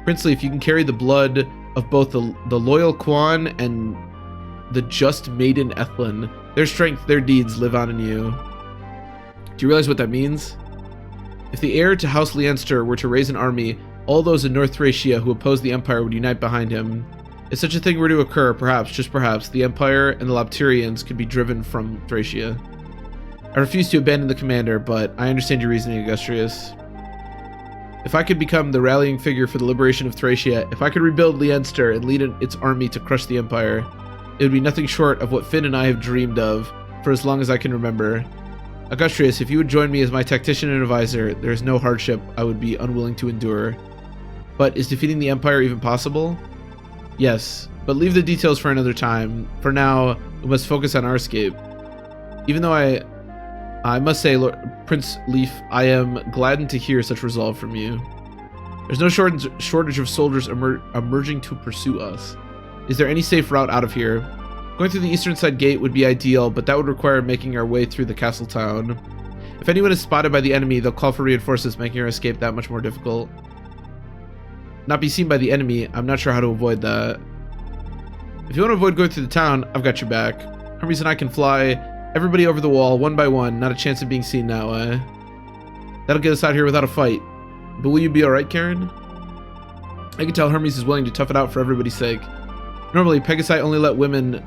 Prince Leaf, you can carry the blood of both the loyal Quan and the just maiden Ethlin. Their strength, their deeds live on in you. Do you realize what that means? If the heir to House Leinster were to raise an army, all those in North Thracia who oppose the Empire would unite behind him. If such a thing were to occur, perhaps, just perhaps, the Empire and the Lopterians could be driven from Thracia. I refuse to abandon the commander, but I understand your reasoning, Augustrius. If I could become the rallying figure for the liberation of Thracia, if I could rebuild Leinster and lead its army to crush the Empire, it would be nothing short of what Finn and I have dreamed of for as long as I can remember. Augustrius, if you would join me as my tactician and advisor, there is no hardship I would be unwilling to endure. But is defeating the Empire even possible? Yes, but leave the details for another time. For now, we must focus on our escape. Even though I must say, Lord, Prince Leaf, I am gladdened to hear such resolve from you. There's no shortage of soldiers emerging to pursue us. Is there any safe route out of here? Going through the eastern side gate would be ideal, but that would require making our way through the castle town. If anyone is spotted by the enemy, they'll call for reinforcements, making our escape that much more difficult. Not be seen by the enemy, I'm not sure how to avoid that. If you want to avoid going through the town, I've got your back. Hermes and I can fly everybody over the wall, one by one, not a chance of being seen that way. That'll get us out here without a fight. But will you be alright, Karen? I can tell Hermes is willing to tough it out for everybody's sake. Normally, Pegasi only let women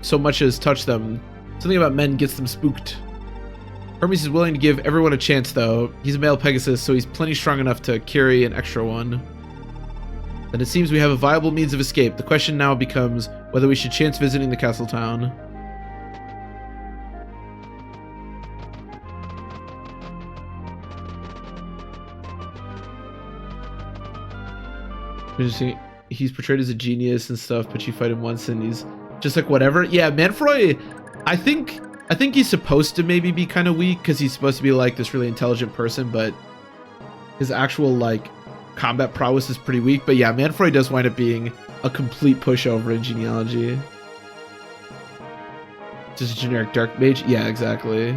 so much as touch them. Something about men gets them spooked. Hermes is willing to give everyone a chance, though. He's a male Pegasus, so he's plenty strong enough to carry an extra one. Then it seems we have a viable means of escape. The question now becomes whether we should chance visiting the castle town. Interesting. He's portrayed as a genius and stuff, but you fight him once and he's just like whatever. Yeah, Manfroy, I think he's supposed to maybe be kind of weak because he's supposed to be like this really intelligent person, but his actual like combat prowess is pretty weak. But yeah, Manfroy does wind up being a complete pushover in genealogy. Just a generic dark mage. Yeah, exactly.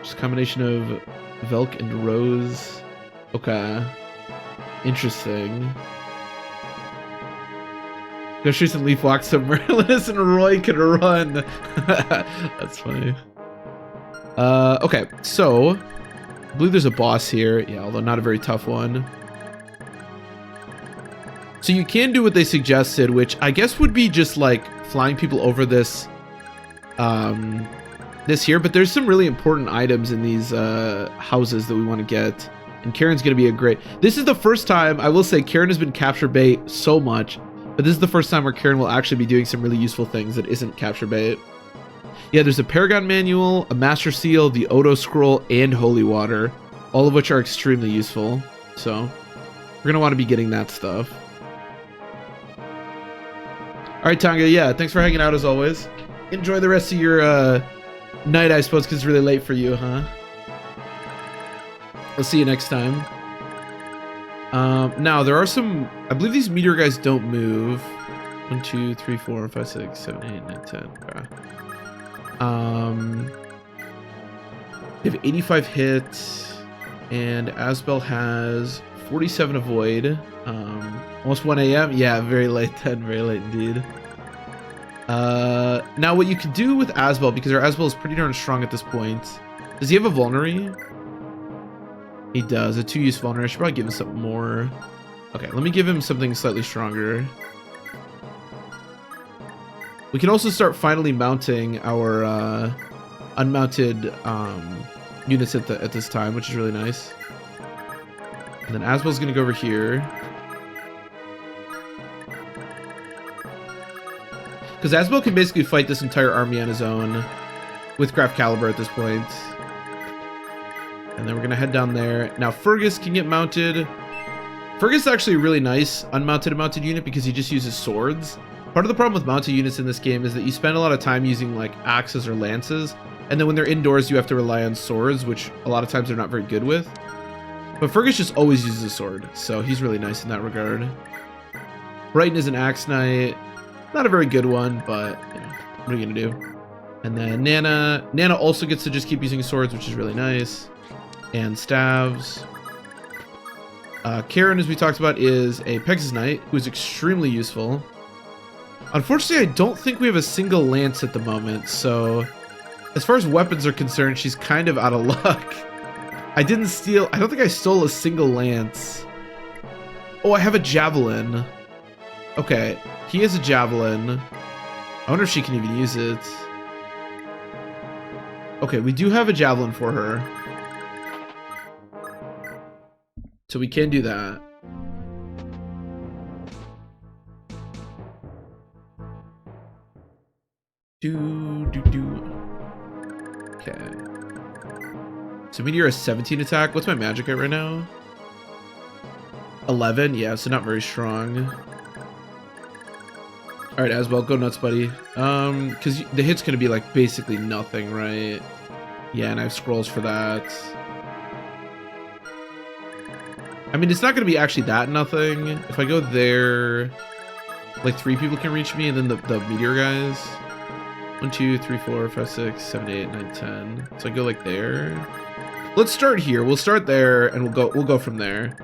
Just a combination of Velk and Rose. Okay. Interesting. Ghost and Leaf walks so Merlinus and Roy can run. That's funny. Okay, so I believe there's a boss here. Yeah, although not a very tough one. So you can do what they suggested, which I guess would be just like flying people over this this here, but there's some really important items in these houses that we want to get. And Karen's going to be a great... This is the first time, I will say, Karen has been capture bait so much, but this is the first time where Karen will actually be doing some really useful things that isn't capture bait. Yeah, there's a Paragon Manual, a Master Seal, the Odo Scroll, and Holy Water, all of which are extremely useful. So, we're going to want to be getting that stuff. Alright, Tonga, yeah, thanks for hanging out as always. Enjoy the rest of your night, I suppose, because it's really late for you, huh? I'll see you next time. Now, there are some... I believe these meteor guys don't move. 1, 2, 3, 4, 5, 6, 7, 8, 9, 10. Okay. They have 85 hits. And Asbel has 47 avoid. Almost 1 a.m. Yeah, very late then. Very late indeed. Now, what you could do with Asbel, because our Asbel is pretty darn strong at this point. Does he have a vulnerary? He does. A 2-use vulnerary. I should probably give him something more. Okay, let me give him something slightly stronger. We can also start finally mounting our unmounted units at this time, which is really nice. And then Asbel's going to go over here. Because Asbel can basically fight this entire army on his own with Graf Caliber at this point. And then we're going to head down there. Now, Fergus can get mounted. Fergus is actually a really nice unmounted and mounted unit because he just uses swords. Part of the problem with mounted units in this game is that you spend a lot of time using like axes or lances. And then when they're indoors, you have to rely on swords, which a lot of times they're not very good with. But Fergus just always uses a sword, so he's really nice in that regard. Brighton is an axe knight. Not a very good one, but you know, what are you gonna do? And then Nana. Nana also gets to just keep using swords, which is really nice. And staves. Karen, as we talked about, is a Pegasus Knight, who is extremely useful. Unfortunately, I don't think we have a single lance at the moment, so as far as weapons are concerned, she's kind of out of luck. I don't think I stole a single lance. Oh, I have a javelin. Okay, he has a javelin. I wonder if she can even use it. Okay, we do have a javelin for her. So we can do that. Okay. So Meteor has 17 attack. What's my magic at right now? 11? Yeah, so not very strong. Alright, Asbel, go nuts, buddy. Because the hit's gonna be like basically nothing, right? Yeah, and I have scrolls for that. I mean, it's not gonna be actually that nothing. If I go there, like 3 people can reach me, and then the meteor guys. 1, 2, 3, 4, 5, 6, 7, 8, 9, 10. So I go like there. Let's start here. We'll start there, and we'll go from there.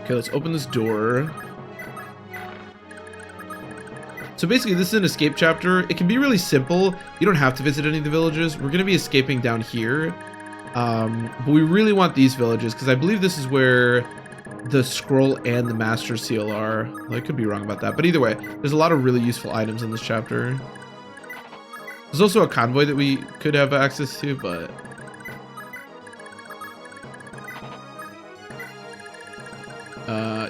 Okay, let's open this door. So basically, this is an escape chapter. It can be really simple. You don't have to visit any of the villages. We're gonna be escaping down here. But we really want these villages because I believe this is where the scroll and the master seal are. Well, I could be wrong about that, but either way, there's a lot of really useful items in this chapter. There's also a convoy that we could have access to, but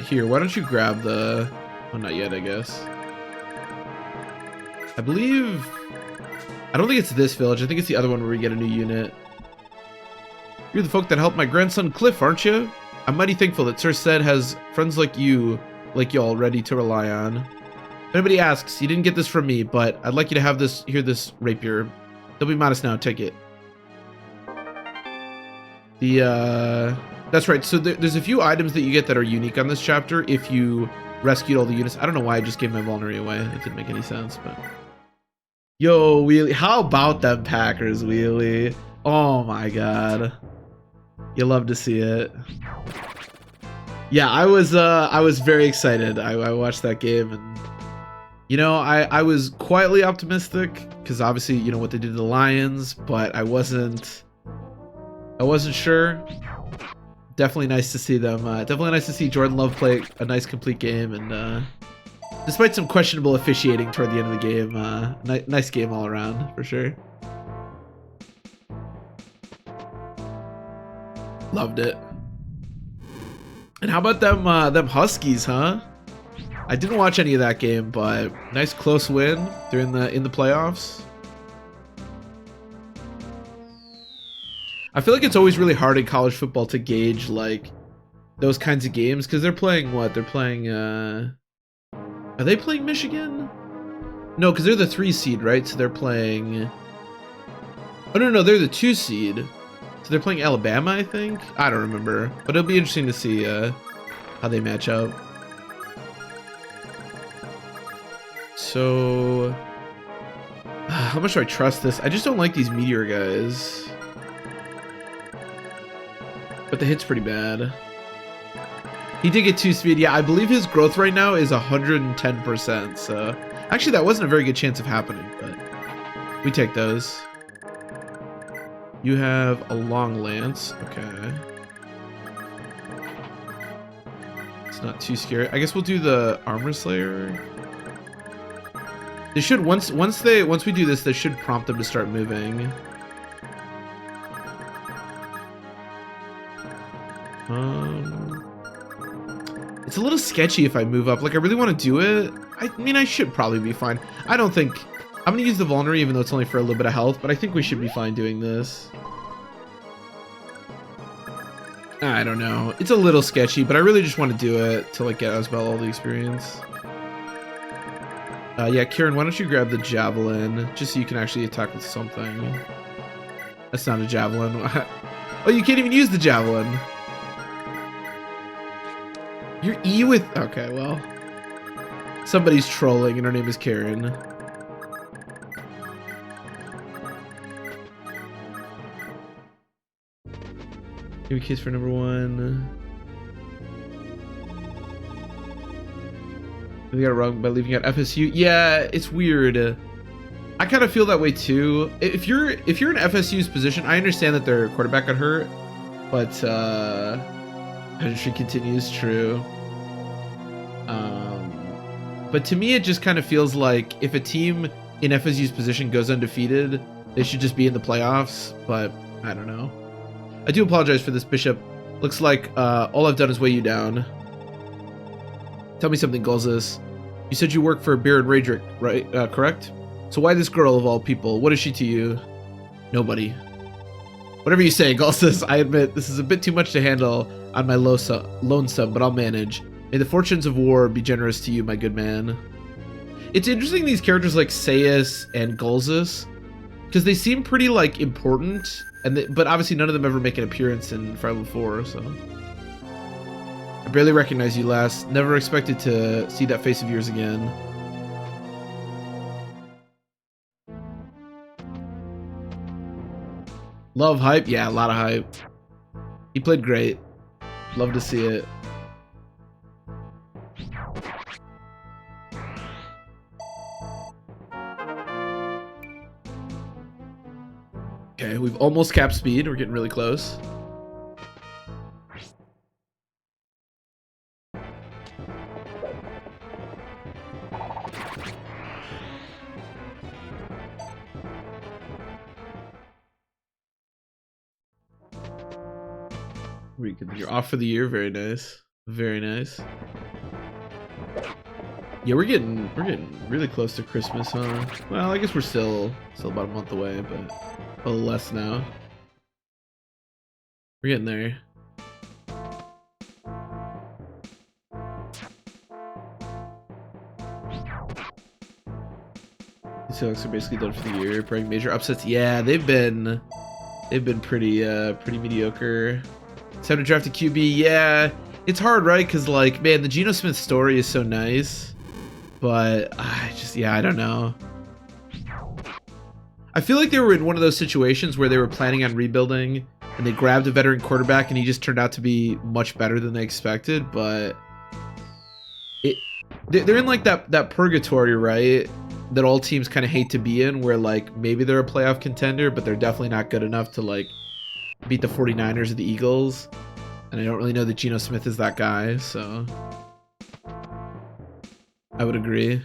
here, why don't you grab the... Oh, not yet, I guess. I don't think it's this village. I think it's the other one where we get a new unit. You're the folk that helped my grandson Cliff, aren't you? I'm mighty thankful that Sir Sed has friends like y'all ready to rely on. If anybody asks, you didn't get this from me, but I'd like you to have this, hear this rapier. Don't be modest now, take it. That's right, so there's a few items that you get that are unique on this chapter if you rescued all the units. I don't know why I just gave my vulnerary away. It didn't make any sense, but... Yo, Wheelie, how about them Packers, Wheelie? Oh my god. You love to see it. Yeah, I was very excited. I watched that game, and you know, I was quietly optimistic because obviously, you know, what they did to the Lions, but I wasn't sure. Definitely nice to see them. Definitely nice to see Jordan Love play a nice complete game, and despite some questionable officiating toward the end of the game, nice game all around for sure. Loved it. And how about them Huskies, huh? I didn't watch any of that game, but nice close win. They're in the playoffs. I feel like it's always really hard in college football to gauge like those kinds of games because they're playing what? They're playing are they playing Michigan? No, because they're the 3 seed, right? So they're playing... Oh no, they're the 2 seed. So they're playing Alabama, I think? I don't remember. But it'll be interesting to see how they match up. So... how much do I trust this? I just don't like these meteor guys. But the hit's pretty bad. He did get 2 speed. Yeah, I believe his growth right now is 110%. So actually, that wasn't a very good chance of happening, but we take those. You have a long lance. Okay. It's not too scary. I guess we'll do the armor slayer. They should once we do this, they should prompt them to start moving. It's a little sketchy if I move up. Like, I really want to do it. I mean, I should probably be fine. I don't think... I'm going to use the Vulnerary even though it's only for a little bit of health, but I think we should be fine doing this. I don't know. It's a little sketchy, but I really just want to do it to, like, get Asbel all the experience. Yeah, Kieran, why don't you grab the Javelin, just so you can actually attack with something. That's not a Javelin. Oh, you can't even use the Javelin. You're E with... Okay, well. Somebody's trolling, and her name is Karen. Give me a kiss for number 1. We got it wrong by leaving out FSU. Yeah, it's weird. I kind of feel that way too. If you're in FSU's position, I understand that their quarterback got hurt, but she continues true. But to me, it just kind of feels like if a team in FSU's position goes undefeated, they should just be in the playoffs. But I don't know. I do apologize for this, Bishop. Looks like all I've done is weigh you down. Tell me something, Gulzus. You said you work for Baron Radrick, right? Correct? So why this girl of all people? What is she to you? Nobody. Whatever you say, Gulzus. I admit this is a bit too much to handle on my lonesome, but I'll manage. May the fortunes of war be generous to you, my good man. It's interesting these characters like Sayus and Gulzus, because they seem pretty like important, but obviously none of them ever make an appearance in Fire Emblem 4, so... I barely recognize you, lass. Never expected to see that face of yours again. Love hype? Yeah, a lot of hype. He played great. Love to see it. Okay, we've almost capped speed. We're getting really close. You're off for the year. Very nice. Very nice. Yeah, we're getting really close to Christmas, huh? Well, I guess we're still about a month away, but a little less now. We're getting there. The Seahawks are basically done for the year. Praying major upsets. Yeah, they've been pretty mediocre. It's time to draft a QB. Yeah, it's hard, right? Because, like, man, the Geno Smith story is so nice. But, I don't know. I feel like they were in one of those situations where they were planning on rebuilding, and they grabbed a veteran quarterback, and he just turned out to be much better than they expected, but... They're in, like, that purgatory, right? That all teams kind of hate to be in, where, like, maybe they're a playoff contender, but they're definitely not good enough to, like, beat the 49ers or the Eagles, and I don't really know that Geno Smith is that guy, so I would agree.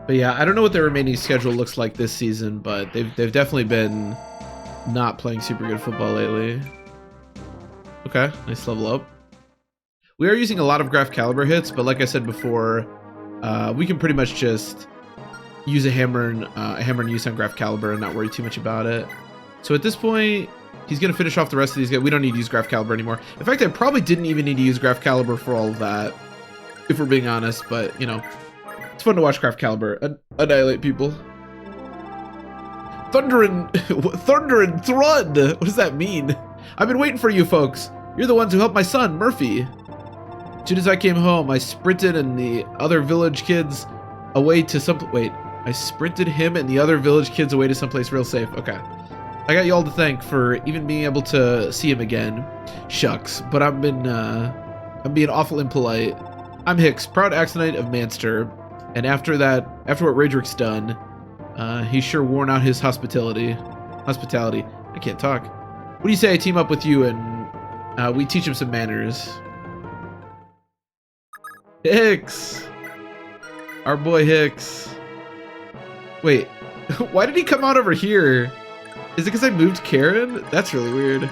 But yeah, I don't know what their remaining schedule looks like this season, but they've definitely been not playing super good football lately. Okay, nice level up. We are using a lot of Graph Caliber hits, but like I said before, we can pretty much just use a hammer and use on Graph Caliber and not worry too much about it. So at this point, he's going to finish off the rest of these guys. We don't need to use Graph Caliber anymore. In fact, I probably didn't even need to use Graph Caliber for all of that, if we're being honest, but, you know, it's fun to watch Graph Caliber annihilate people. Thunder and Thrud! What does that mean? I've been waiting for you folks. You're the ones who helped my son, Murphy. As soon as I came home, I sprinted and the other village kids away to some... Wait. I sprinted him and the other village kids away to someplace real safe. Okay. I got you all to thank for even being able to see him again. Shucks. But I'm being awful impolite. I'm Hicks, proud Axonite of Manster. And after what Radrick's done, he's sure worn out his hospitality. I can't talk. What do you say I team up with you and we teach him some manners? Hicks! Our boy Hicks. Wait, why did he come out over here? Is it because I moved Karen? That's really weird.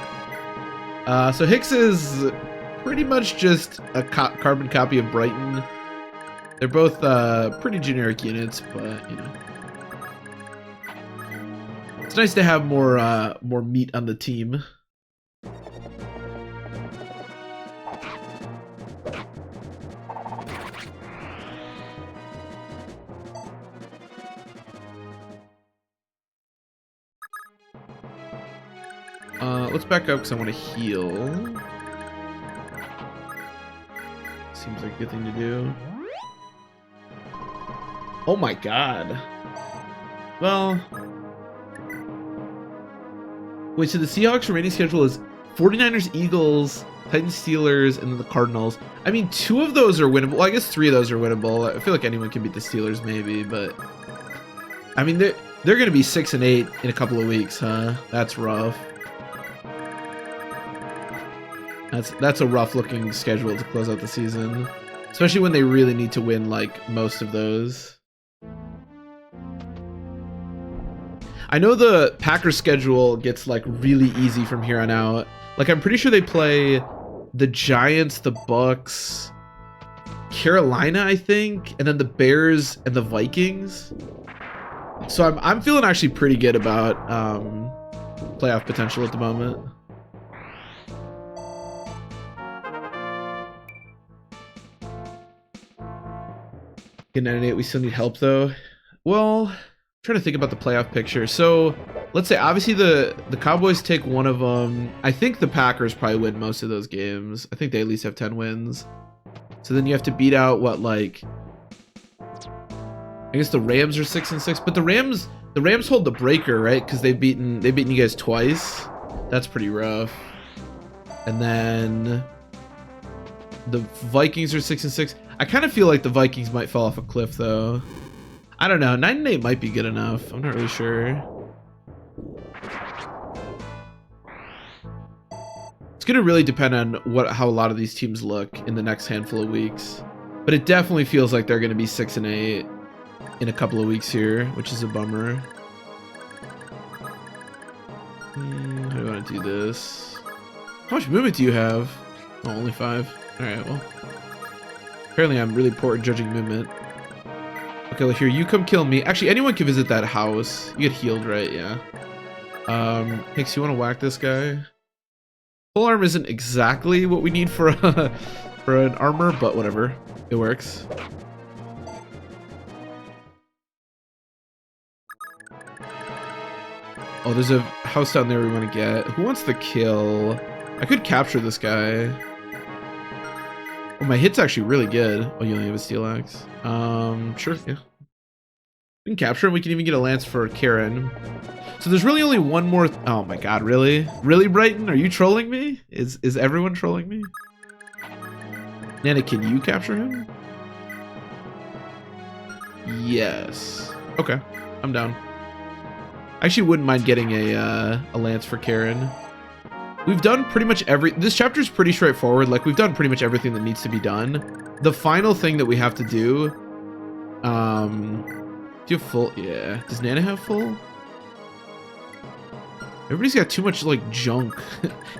So Hicks is pretty much just a carbon copy of Brighton. They're both pretty generic units, but you know, it's nice to have more meat on the team. Let's back up because I want to heal. Seems like a good thing to do. Oh my god. Well, wait, so the Seahawks remaining schedule is 49ers, Eagles, Titans, Steelers, and then the Cardinals. I mean, 2 of those are winnable. Well, I guess 3 of those are winnable. I feel like anyone can beat the Steelers maybe, but I mean, they're going to be 6-8 in a couple of weeks, huh? That's rough. That's a rough looking schedule to close out the season, especially when they really need to win like most of those. I know the Packers schedule gets like really easy from here on out. Like I'm pretty sure they play the Giants, the Bucks, Carolina, I think, and then the Bears and the Vikings. So I'm feeling actually pretty good about playoff potential at the moment. In 98, we still need help though. Well, I'm trying to think about the playoff picture. So let's say obviously the Cowboys take one of them. I think the Packers probably win most of those games. I think they at least have 10 wins. So then you have to beat out what, like, I guess the Rams are 6-6, but the Rams hold the breaker, right? Because they've beaten you guys twice. That's pretty rough. And then the Vikings are 6-6. I kind of feel like the Vikings might fall off a cliff, though. I don't know. 9-8 might be good enough. I'm not really sure. It's going to really depend on how a lot of these teams look in the next handful of weeks. But it definitely feels like they're going to be 6-8 in a couple of weeks here, which is a bummer. How do I want to do this? How much movement do you have? Oh, only 5. All right, well. Apparently I'm really poor at judging movement. Okay, well, here, you come kill me. Actually, anyone can visit that house. You get healed, right? Yeah. Hicks, you want to whack this guy? Full arm isn't exactly what we need for an armor, but whatever. It works. Oh, there's a house down there we want to get. Who wants the kill? I could capture this guy. Oh, my hit's actually really good. Oh, you only have a steel axe. Sure, yeah. We can capture him. We can even get a lance for Karen. So there's really only one more. Oh my god, really? Really, Brighton? Are you trolling me? Is everyone trolling me? Nana, can you capture him? Yes. Okay, I'm down. I actually wouldn't mind getting a lance for Karen. We've done pretty much this chapter is pretty straightforward. Like, we've done pretty much everything that needs to be done. The final thing that we have to do, do you have full? Yeah. Does Nana have full? Everybody's got too much, like, junk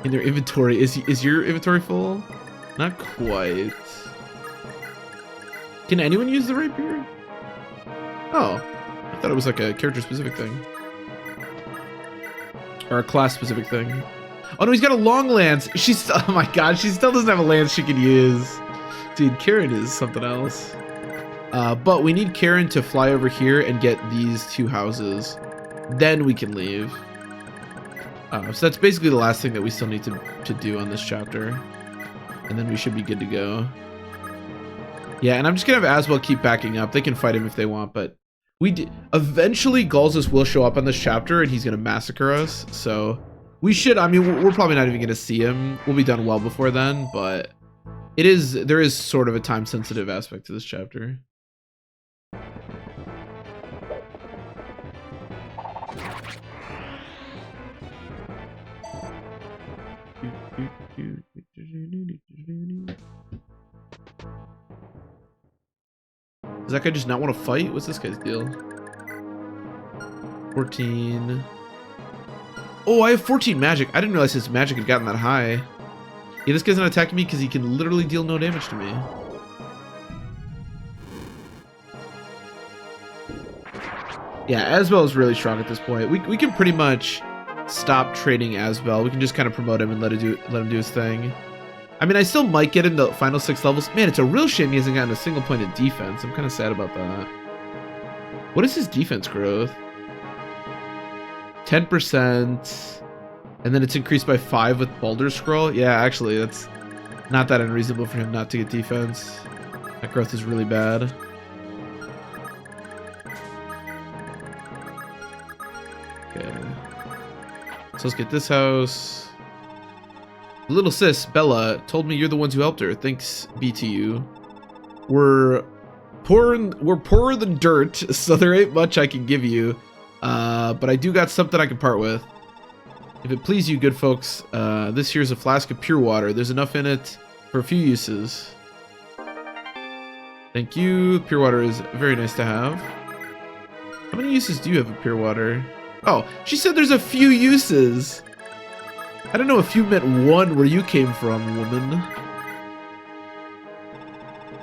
in their inventory. Is your inventory full? Not quite. Can anyone use the rapier? Oh, I thought it was like a character-specific thing. Or a class-specific thing. Oh no, he's got a long lance. Oh my god, she still doesn't have a lance she can use. Dude, Karen is something else. But we need Karen to fly over here and get these 2 houses. Then we can leave. So that's basically the last thing that we still need to do on this chapter. And then we should be good to go. Yeah, and I'm just gonna have Aswell keep backing up. They can fight him if they want, but eventually Galzus will show up on this chapter and he's gonna massacre us, so we should, I mean, we're probably not even gonna see him. We'll be done well before then, but there is sort of a time sensitive aspect to this chapter. Does that guy just not want to fight? What's this guy's deal? 14. Oh, I have 14 magic. I didn't realize his magic had gotten that high. Yeah, this guy's not attacking me because he can literally deal no damage to me. Yeah, Asbel is really strong at this point. We can pretty much stop trading Asbel. We can just kind of promote him and let him do his thing. I mean, I still might get him to final 6 levels. Man, it's a real shame he hasn't gotten a single point of defense. I'm kind of sad about that. What is his defense growth? 10%. And then it's increased by 5 with Baldur's Scroll. Yeah, actually, that's not that unreasonable for him not to get defense. That growth is really bad. Okay. So let's get this house. Little sis, Bella, told me you're the ones who helped her. Thanks be to you. We're poorer than dirt, so there ain't much I can give you. But I do got something I can part with. If it please you, good folks, this here's a flask of pure water. There's enough in it for a few uses. Thank you. Pure water is very nice to have. How many uses do you have of pure water? Oh, she said there's a few uses. I don't know if you meant one where you came from, woman.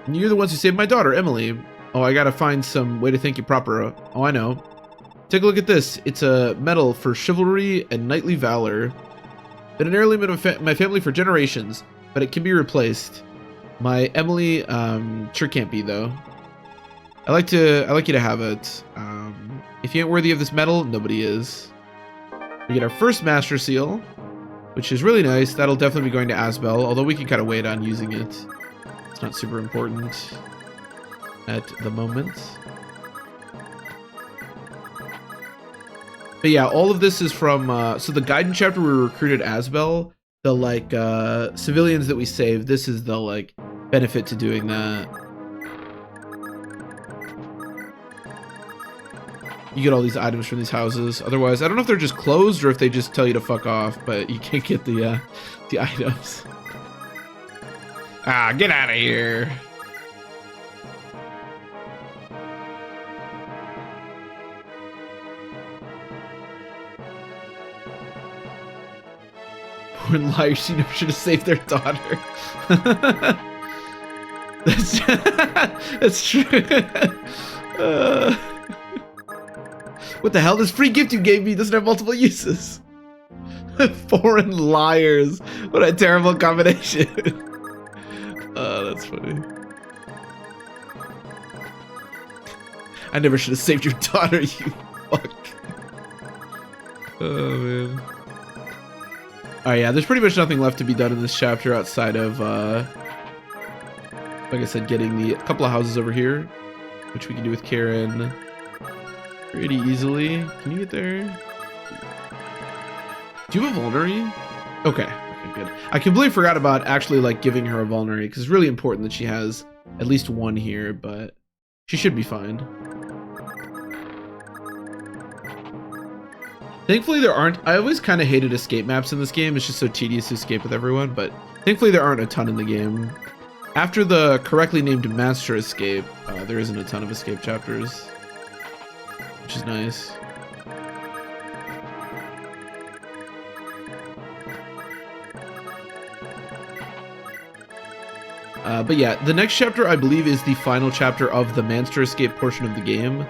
And you're the ones who saved my daughter, Emily. Oh, I gotta find some way to thank you proper. Oh, I know. Take a look at this. It's a medal for chivalry and knightly valor. Been an heirloom in my family for generations, but it can be replaced. My Emily sure can't be though. I like you to have it. If you ain't worthy of this medal, nobody is. We get our first master seal, which is really nice. That'll definitely be going to Asbel, although we can kind of wait on using it. It's not super important at the moment. But yeah, all of this is from, so the Gaiden chapter we recruited Asbel, the like civilians that we saved, this is the like benefit to doing that. You get all these items from these houses. Otherwise, I don't know if they're just closed or if they just tell you to fuck off, but you can't get the items. Ah, get out of here. Poor liar, she never should have saved their daughter. That's true. What the hell? This free gift you gave me doesn't have multiple uses. Foreign liars. What a terrible combination. Oh, that's funny. I never should have saved your daughter, you fuck. Oh, man. Alright, yeah, there's pretty much nothing left to be done in this chapter outside of, like I said, getting a couple of houses over here, which we can do with Karen pretty easily. Can you get there? Do you have a vulnerary? Okay, good. I completely forgot about actually like giving her a vulnerary because it's really important that she has at least one here, but she should be fine. Thankfully there aren't, I always kind of hated escape maps in this game. It's just so tedious to escape with everyone, but thankfully there aren't a ton in the game. After the correctly named Master Escape, there isn't a ton of escape chapters, which is nice. But yeah, the next chapter I believe is the final chapter of the Master Escape portion of the game,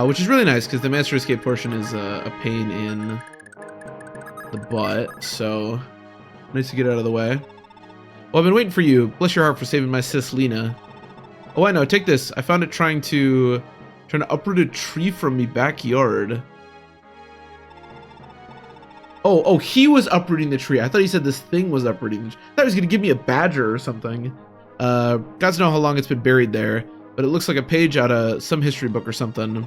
which is really nice because the Master Escape portion is a pain in the butt, so nice to get it out of the way. Well, I've been waiting for you. Bless your heart for saving my sis Lena. Oh, I know. Take this. I found it trying to uproot a tree from me backyard. Oh, he was uprooting the tree. I thought he said this thing was uprooting the tree. I thought he was gonna give me a badger or something. Gods know how long it's been buried there, but it looks like a page out of some history book or something.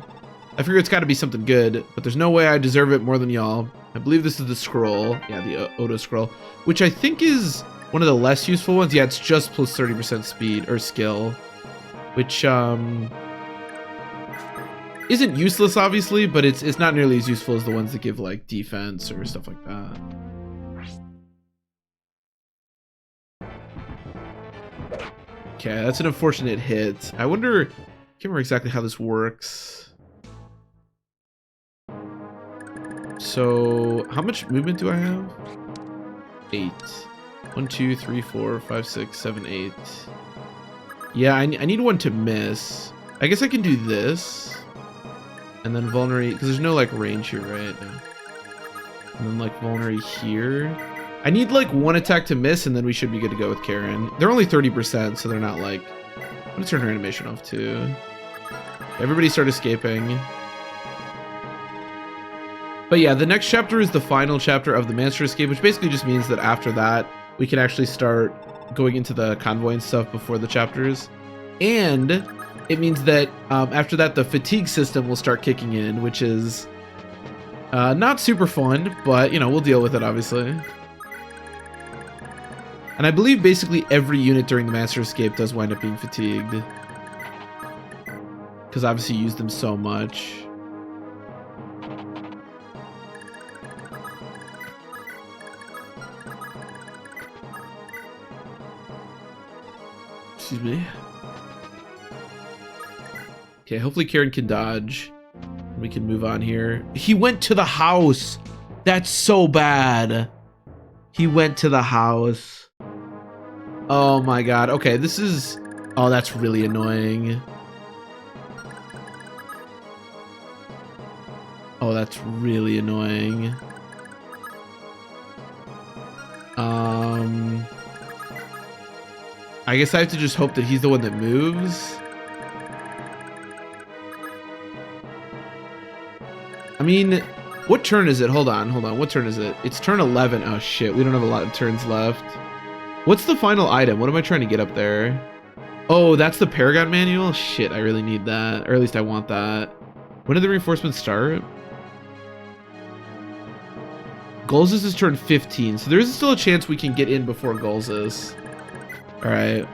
I figure it's got to be something good, but there's no way I deserve it more than y'all. I believe this is the scroll. Yeah, the Odo scroll, which I think is one of the less useful ones. Yeah, it's just plus 30% speed or skill, which isn't useless obviously, but it's not nearly as useful as the ones that give like defense or stuff like that. Okay, that's an unfortunate hit. I wonder, I can't remember exactly how this works. So, how much movement do I have? 8. 1, 2, 3, 4, 5, 6, 7, 8. Yeah, I need one to miss. I guess I can do this. And then vulnerate, because there's no like range here, right? No. And then like vulnerate here. I need like one attack to miss, and then we should be good to go with Karen. They're only 30%, so they're not like... I'm gonna turn her animation off too. Everybody start escaping. But yeah, the next chapter is the final chapter of the Mancer escape, which basically just means that after that, we can actually start going into the convoy and stuff before the chapters. And it means that after that, the fatigue system will start kicking in, which is not super fun, but, you know, we'll deal with it, obviously. And I believe basically every unit during the Mancer escape does wind up being fatigued. Because obviously you use them so much. Excuse me. Okay, hopefully Karen can dodge. We can move on here. He went to the house. That's so bad. He went to the house. Oh my god. Okay, this is... Oh, that's really annoying. Oh, that's really annoying. I guess I have to just hope that he's the one that moves. I mean, what turn is it? Hold on. What turn is it? It's turn 11. Oh shit, we don't have a lot of turns left. What's the final item? What am I trying to get up there? Oh, that's the Paragon manual? Shit, I really need that. Or at least I want that. When did the reinforcements start? Gulz's is turn 15, so there's still a chance we can get in before Gulz's. Alright.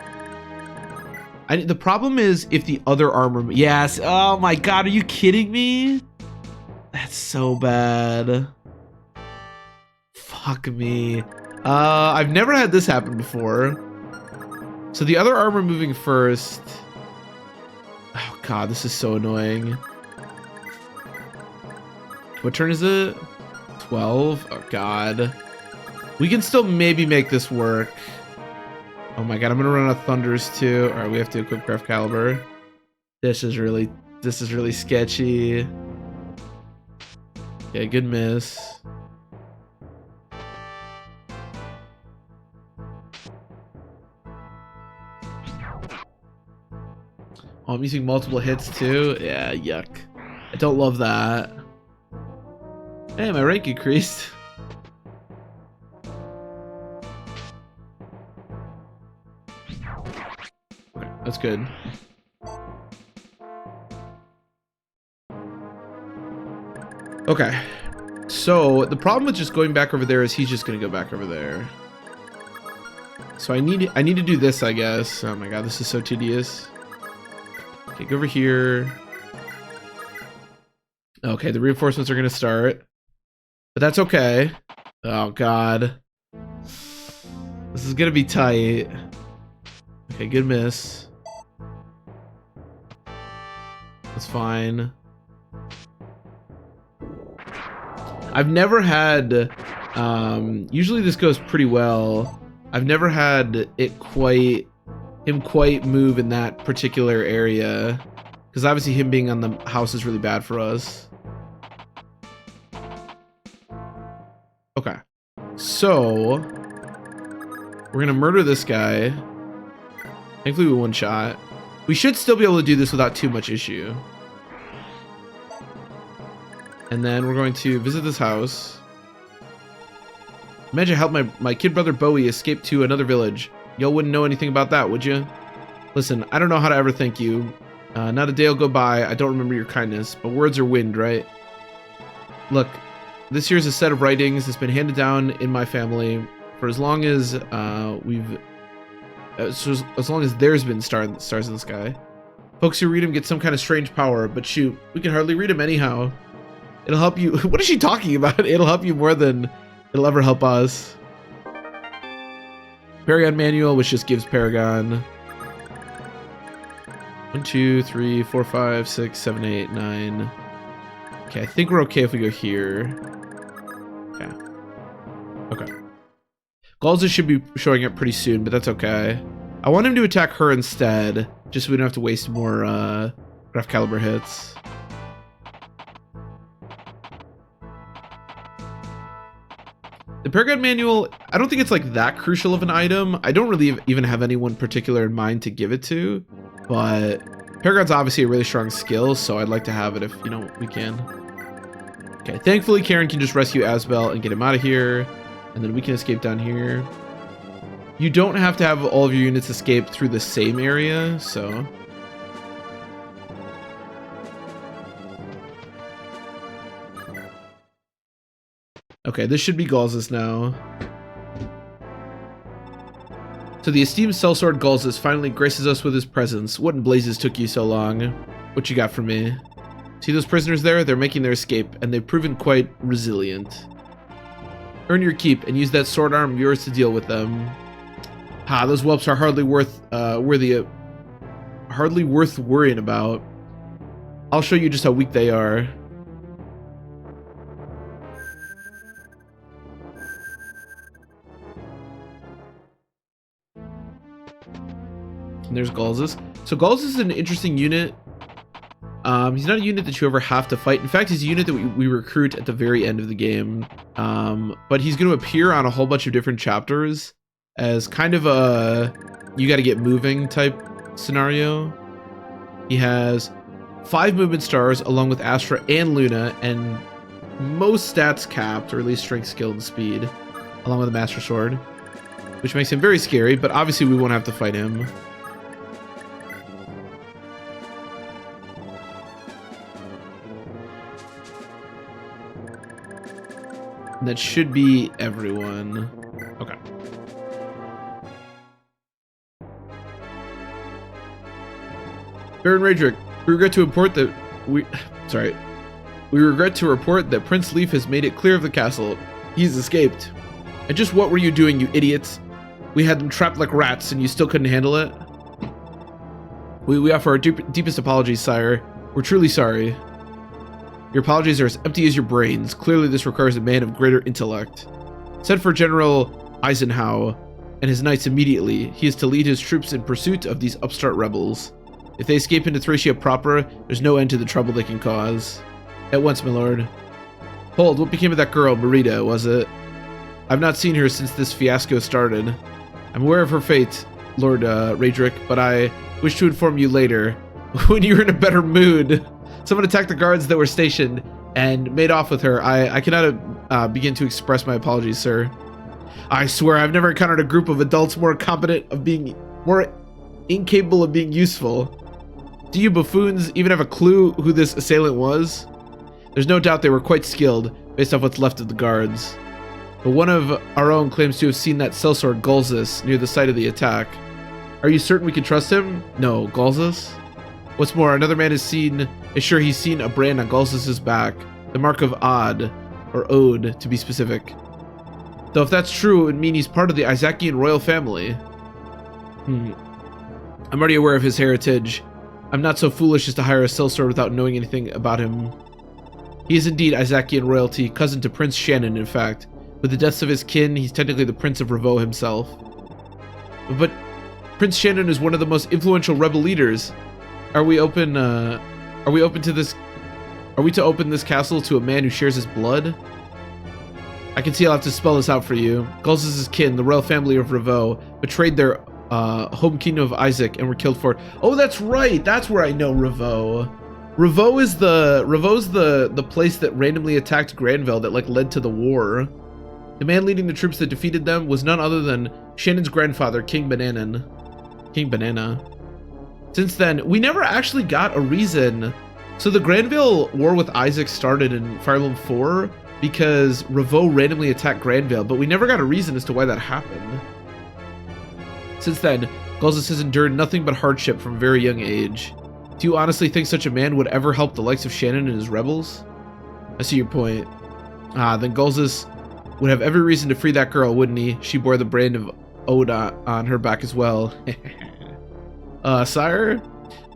The problem is if the other armor... Yes! Oh my god, are you kidding me? That's so bad. Fuck me. I've never had this happen before. So the other armor moving first... Oh god, this is so annoying. What turn is it? 12? Oh god. We can still maybe make this work. Oh my god, I'm gonna run out of Thunders too. Alright, we have to equip Craft Caliber. This is really sketchy. Okay, good miss. Oh, I'm using multiple hits too? Yeah, yuck. I don't love that. Hey, my rank increased. Okay, that's good. Okay. So, the problem with just going back over there is he's just gonna go back over there. So I need to do this, I guess. Oh my god, this is so tedious. Okay, go over here. Okay, the reinforcements are gonna start. But that's okay. Oh god. This is gonna be tight. Okay, good miss. That's fine. I've never had... usually this goes pretty well. I've never had him quite move in that particular area. Because obviously him being on the house is really bad for us. Okay. So... we're gonna murder this guy. Thankfully we one shot. We should still be able to do this without too much issue. And then we're going to visit this house. Imagine how my kid brother Bowie escaped to another village. Y'all wouldn't know anything about that, would you? Listen, I don't know how to ever thank you. Not a day will go by. I don't remember your kindness, but words are wind, right? Look, this here's a set of writings that's been handed down in my family for as long as as long as there's been stars in the sky. Folks who read them get some kind of strange power, but shoot, we can hardly read them anyhow. It'll help you. What is she talking about? It'll help you more than it'll ever help us. Paragon manual, which just gives Paragon. 1, 2, 3, 4, 5, 6, 7, 8, 9. Okay, I think we're okay if we go here. Okay. Okay. Galza should be showing up pretty soon, but that's okay. I want him to attack her instead, just so we don't have to waste more craft caliber hits. The Paragon Manual, I don't think it's like that crucial of an item. I don't really even have anyone particular in mind to give it to, but Paragon's obviously a really strong skill, so I'd like to have it if, you know, we can. Okay, thankfully Karen can just rescue Asbel and get him out of here, and then we can escape down here. You don't have to have all of your units escape through the same area, so... Okay, this should be Galza's now. So the esteemed sellsword Galza's finally graces us with his presence. What in blazes took you so long? What you got for me? See those prisoners there? They're making their escape, and they've proven quite resilient. Earn your keep, and use that sword arm of yours to deal with them. Ha, those whelps are hardly worth worrying about. I'll show you just how weak they are. And there's Galza's. So Galza's is an interesting unit. He's not a unit that you ever have to fight. In fact, he's a unit that we recruit at the very end of the game. But he's going to appear on a whole bunch of different chapters as kind of a you got to get moving type scenario. He has 5 movement stars along with Astra and Luna, and most stats capped, or at least strength, skill, and speed, along with a Master Sword, which makes him very scary, but obviously we won't have to fight him. And that should be everyone. Okay. Baron Raedric, we regret to report that we regret to report that Prince Leaf has made it clear of the castle. He's escaped. And just what were you doing, you idiots? We had them trapped like rats, and you still couldn't handle it? We offer our deepest apologies, sire. We're truly sorry. Your apologies are as empty as your brains. Clearly this requires a man of greater intellect. Send for General Eisenhower and his knights immediately. He is to lead his troops in pursuit of these upstart rebels. If they escape into Thracia proper, there's no end to the trouble they can cause. At once, my lord. Hold, what became of that girl, Merida, was it? I've not seen her since this fiasco started. I'm aware of her fate, Lord Raedric, but I wish to inform you later, when you're in a better mood. Someone attacked the guards that were stationed and made off with her. I cannot begin to express my apologies, sir. I swear I've never encountered a group of adults more incapable of being useful. Do you buffoons even have a clue who this assailant was? There's no doubt they were quite skilled, based off what's left of the guards. But one of our own claims to have seen that sellsword Galzas near the site of the attack. Are you certain we can trust him? No, Galzas? What's more, another man is sure he's seen a brand on Galzas' back, the mark of Od, or Ode, to be specific. Though if that's true, it would mean he's part of the Isaackian royal family. I'm already aware of his heritage. I'm not so foolish as to hire a sellsword without knowing anything about him. He is indeed Isaackian royalty, cousin to Prince Shannon, in fact. With the deaths of his kin, he's technically the Prince of Ravo himself. But Prince Shannon is one of the most influential rebel leaders. Are we to open this castle to a man who shares his blood? I can see I'll have to spell this out for you. Galzas' kin, the royal family of Ravo, betrayed their home kingdom of Isaac and were killed for it. Oh, that's right. That's where I know Ravo. Ravo's the place that randomly attacked Granville that like led to the war. The man leading the troops that defeated them was none other than Shannon's grandfather, King Banana. Since then, we never actually got a reason. So the Granville war with Isaac started in Fire Emblem 4 because Ravo randomly attacked Granville, but we never got a reason as to why that happened. Since then, Galzas has endured nothing but hardship from a very young age. Do you honestly think such a man would ever help the likes of Shannon and his rebels? I see your point. Then Galzas would have every reason to free that girl, wouldn't he? She bore the brand of Oda on her back as well. Sire?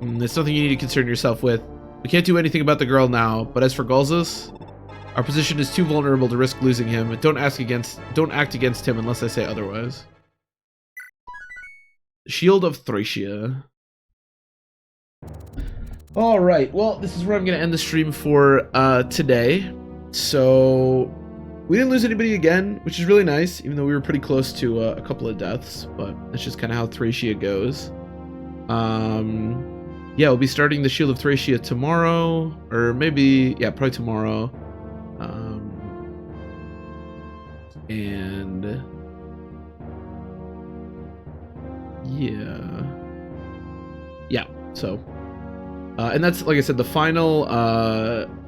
It's nothing you need to concern yourself with. We can't do anything about the girl now, but as for Galzas, Our position is too vulnerable to risk losing him. Don't act against him unless I say otherwise. Shield of Thracia. All right. Well, this is where I'm going to end the stream for today. So we didn't lose anybody again, which is really nice, even though we were pretty close to a couple of deaths. But that's just kind of how Thracia goes. Yeah, we'll be starting the Shield of Thracia tomorrow, or maybe, yeah, probably tomorrow. And yeah, so and that's, like I said, the final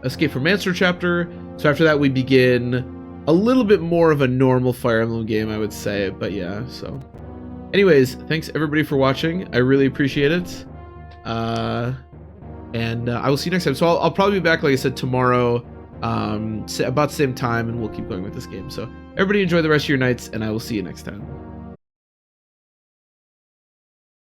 Escape from Manster chapter. So after that we begin a little bit more of a normal Fire Emblem game, I would say. But yeah, so anyways, thanks everybody for watching. I really appreciate it. And I will see you next time. So I'll probably be back, like I said, tomorrow, about the same time, and we'll keep going with this game. So everybody enjoy the rest of your nights, and I will see you next time.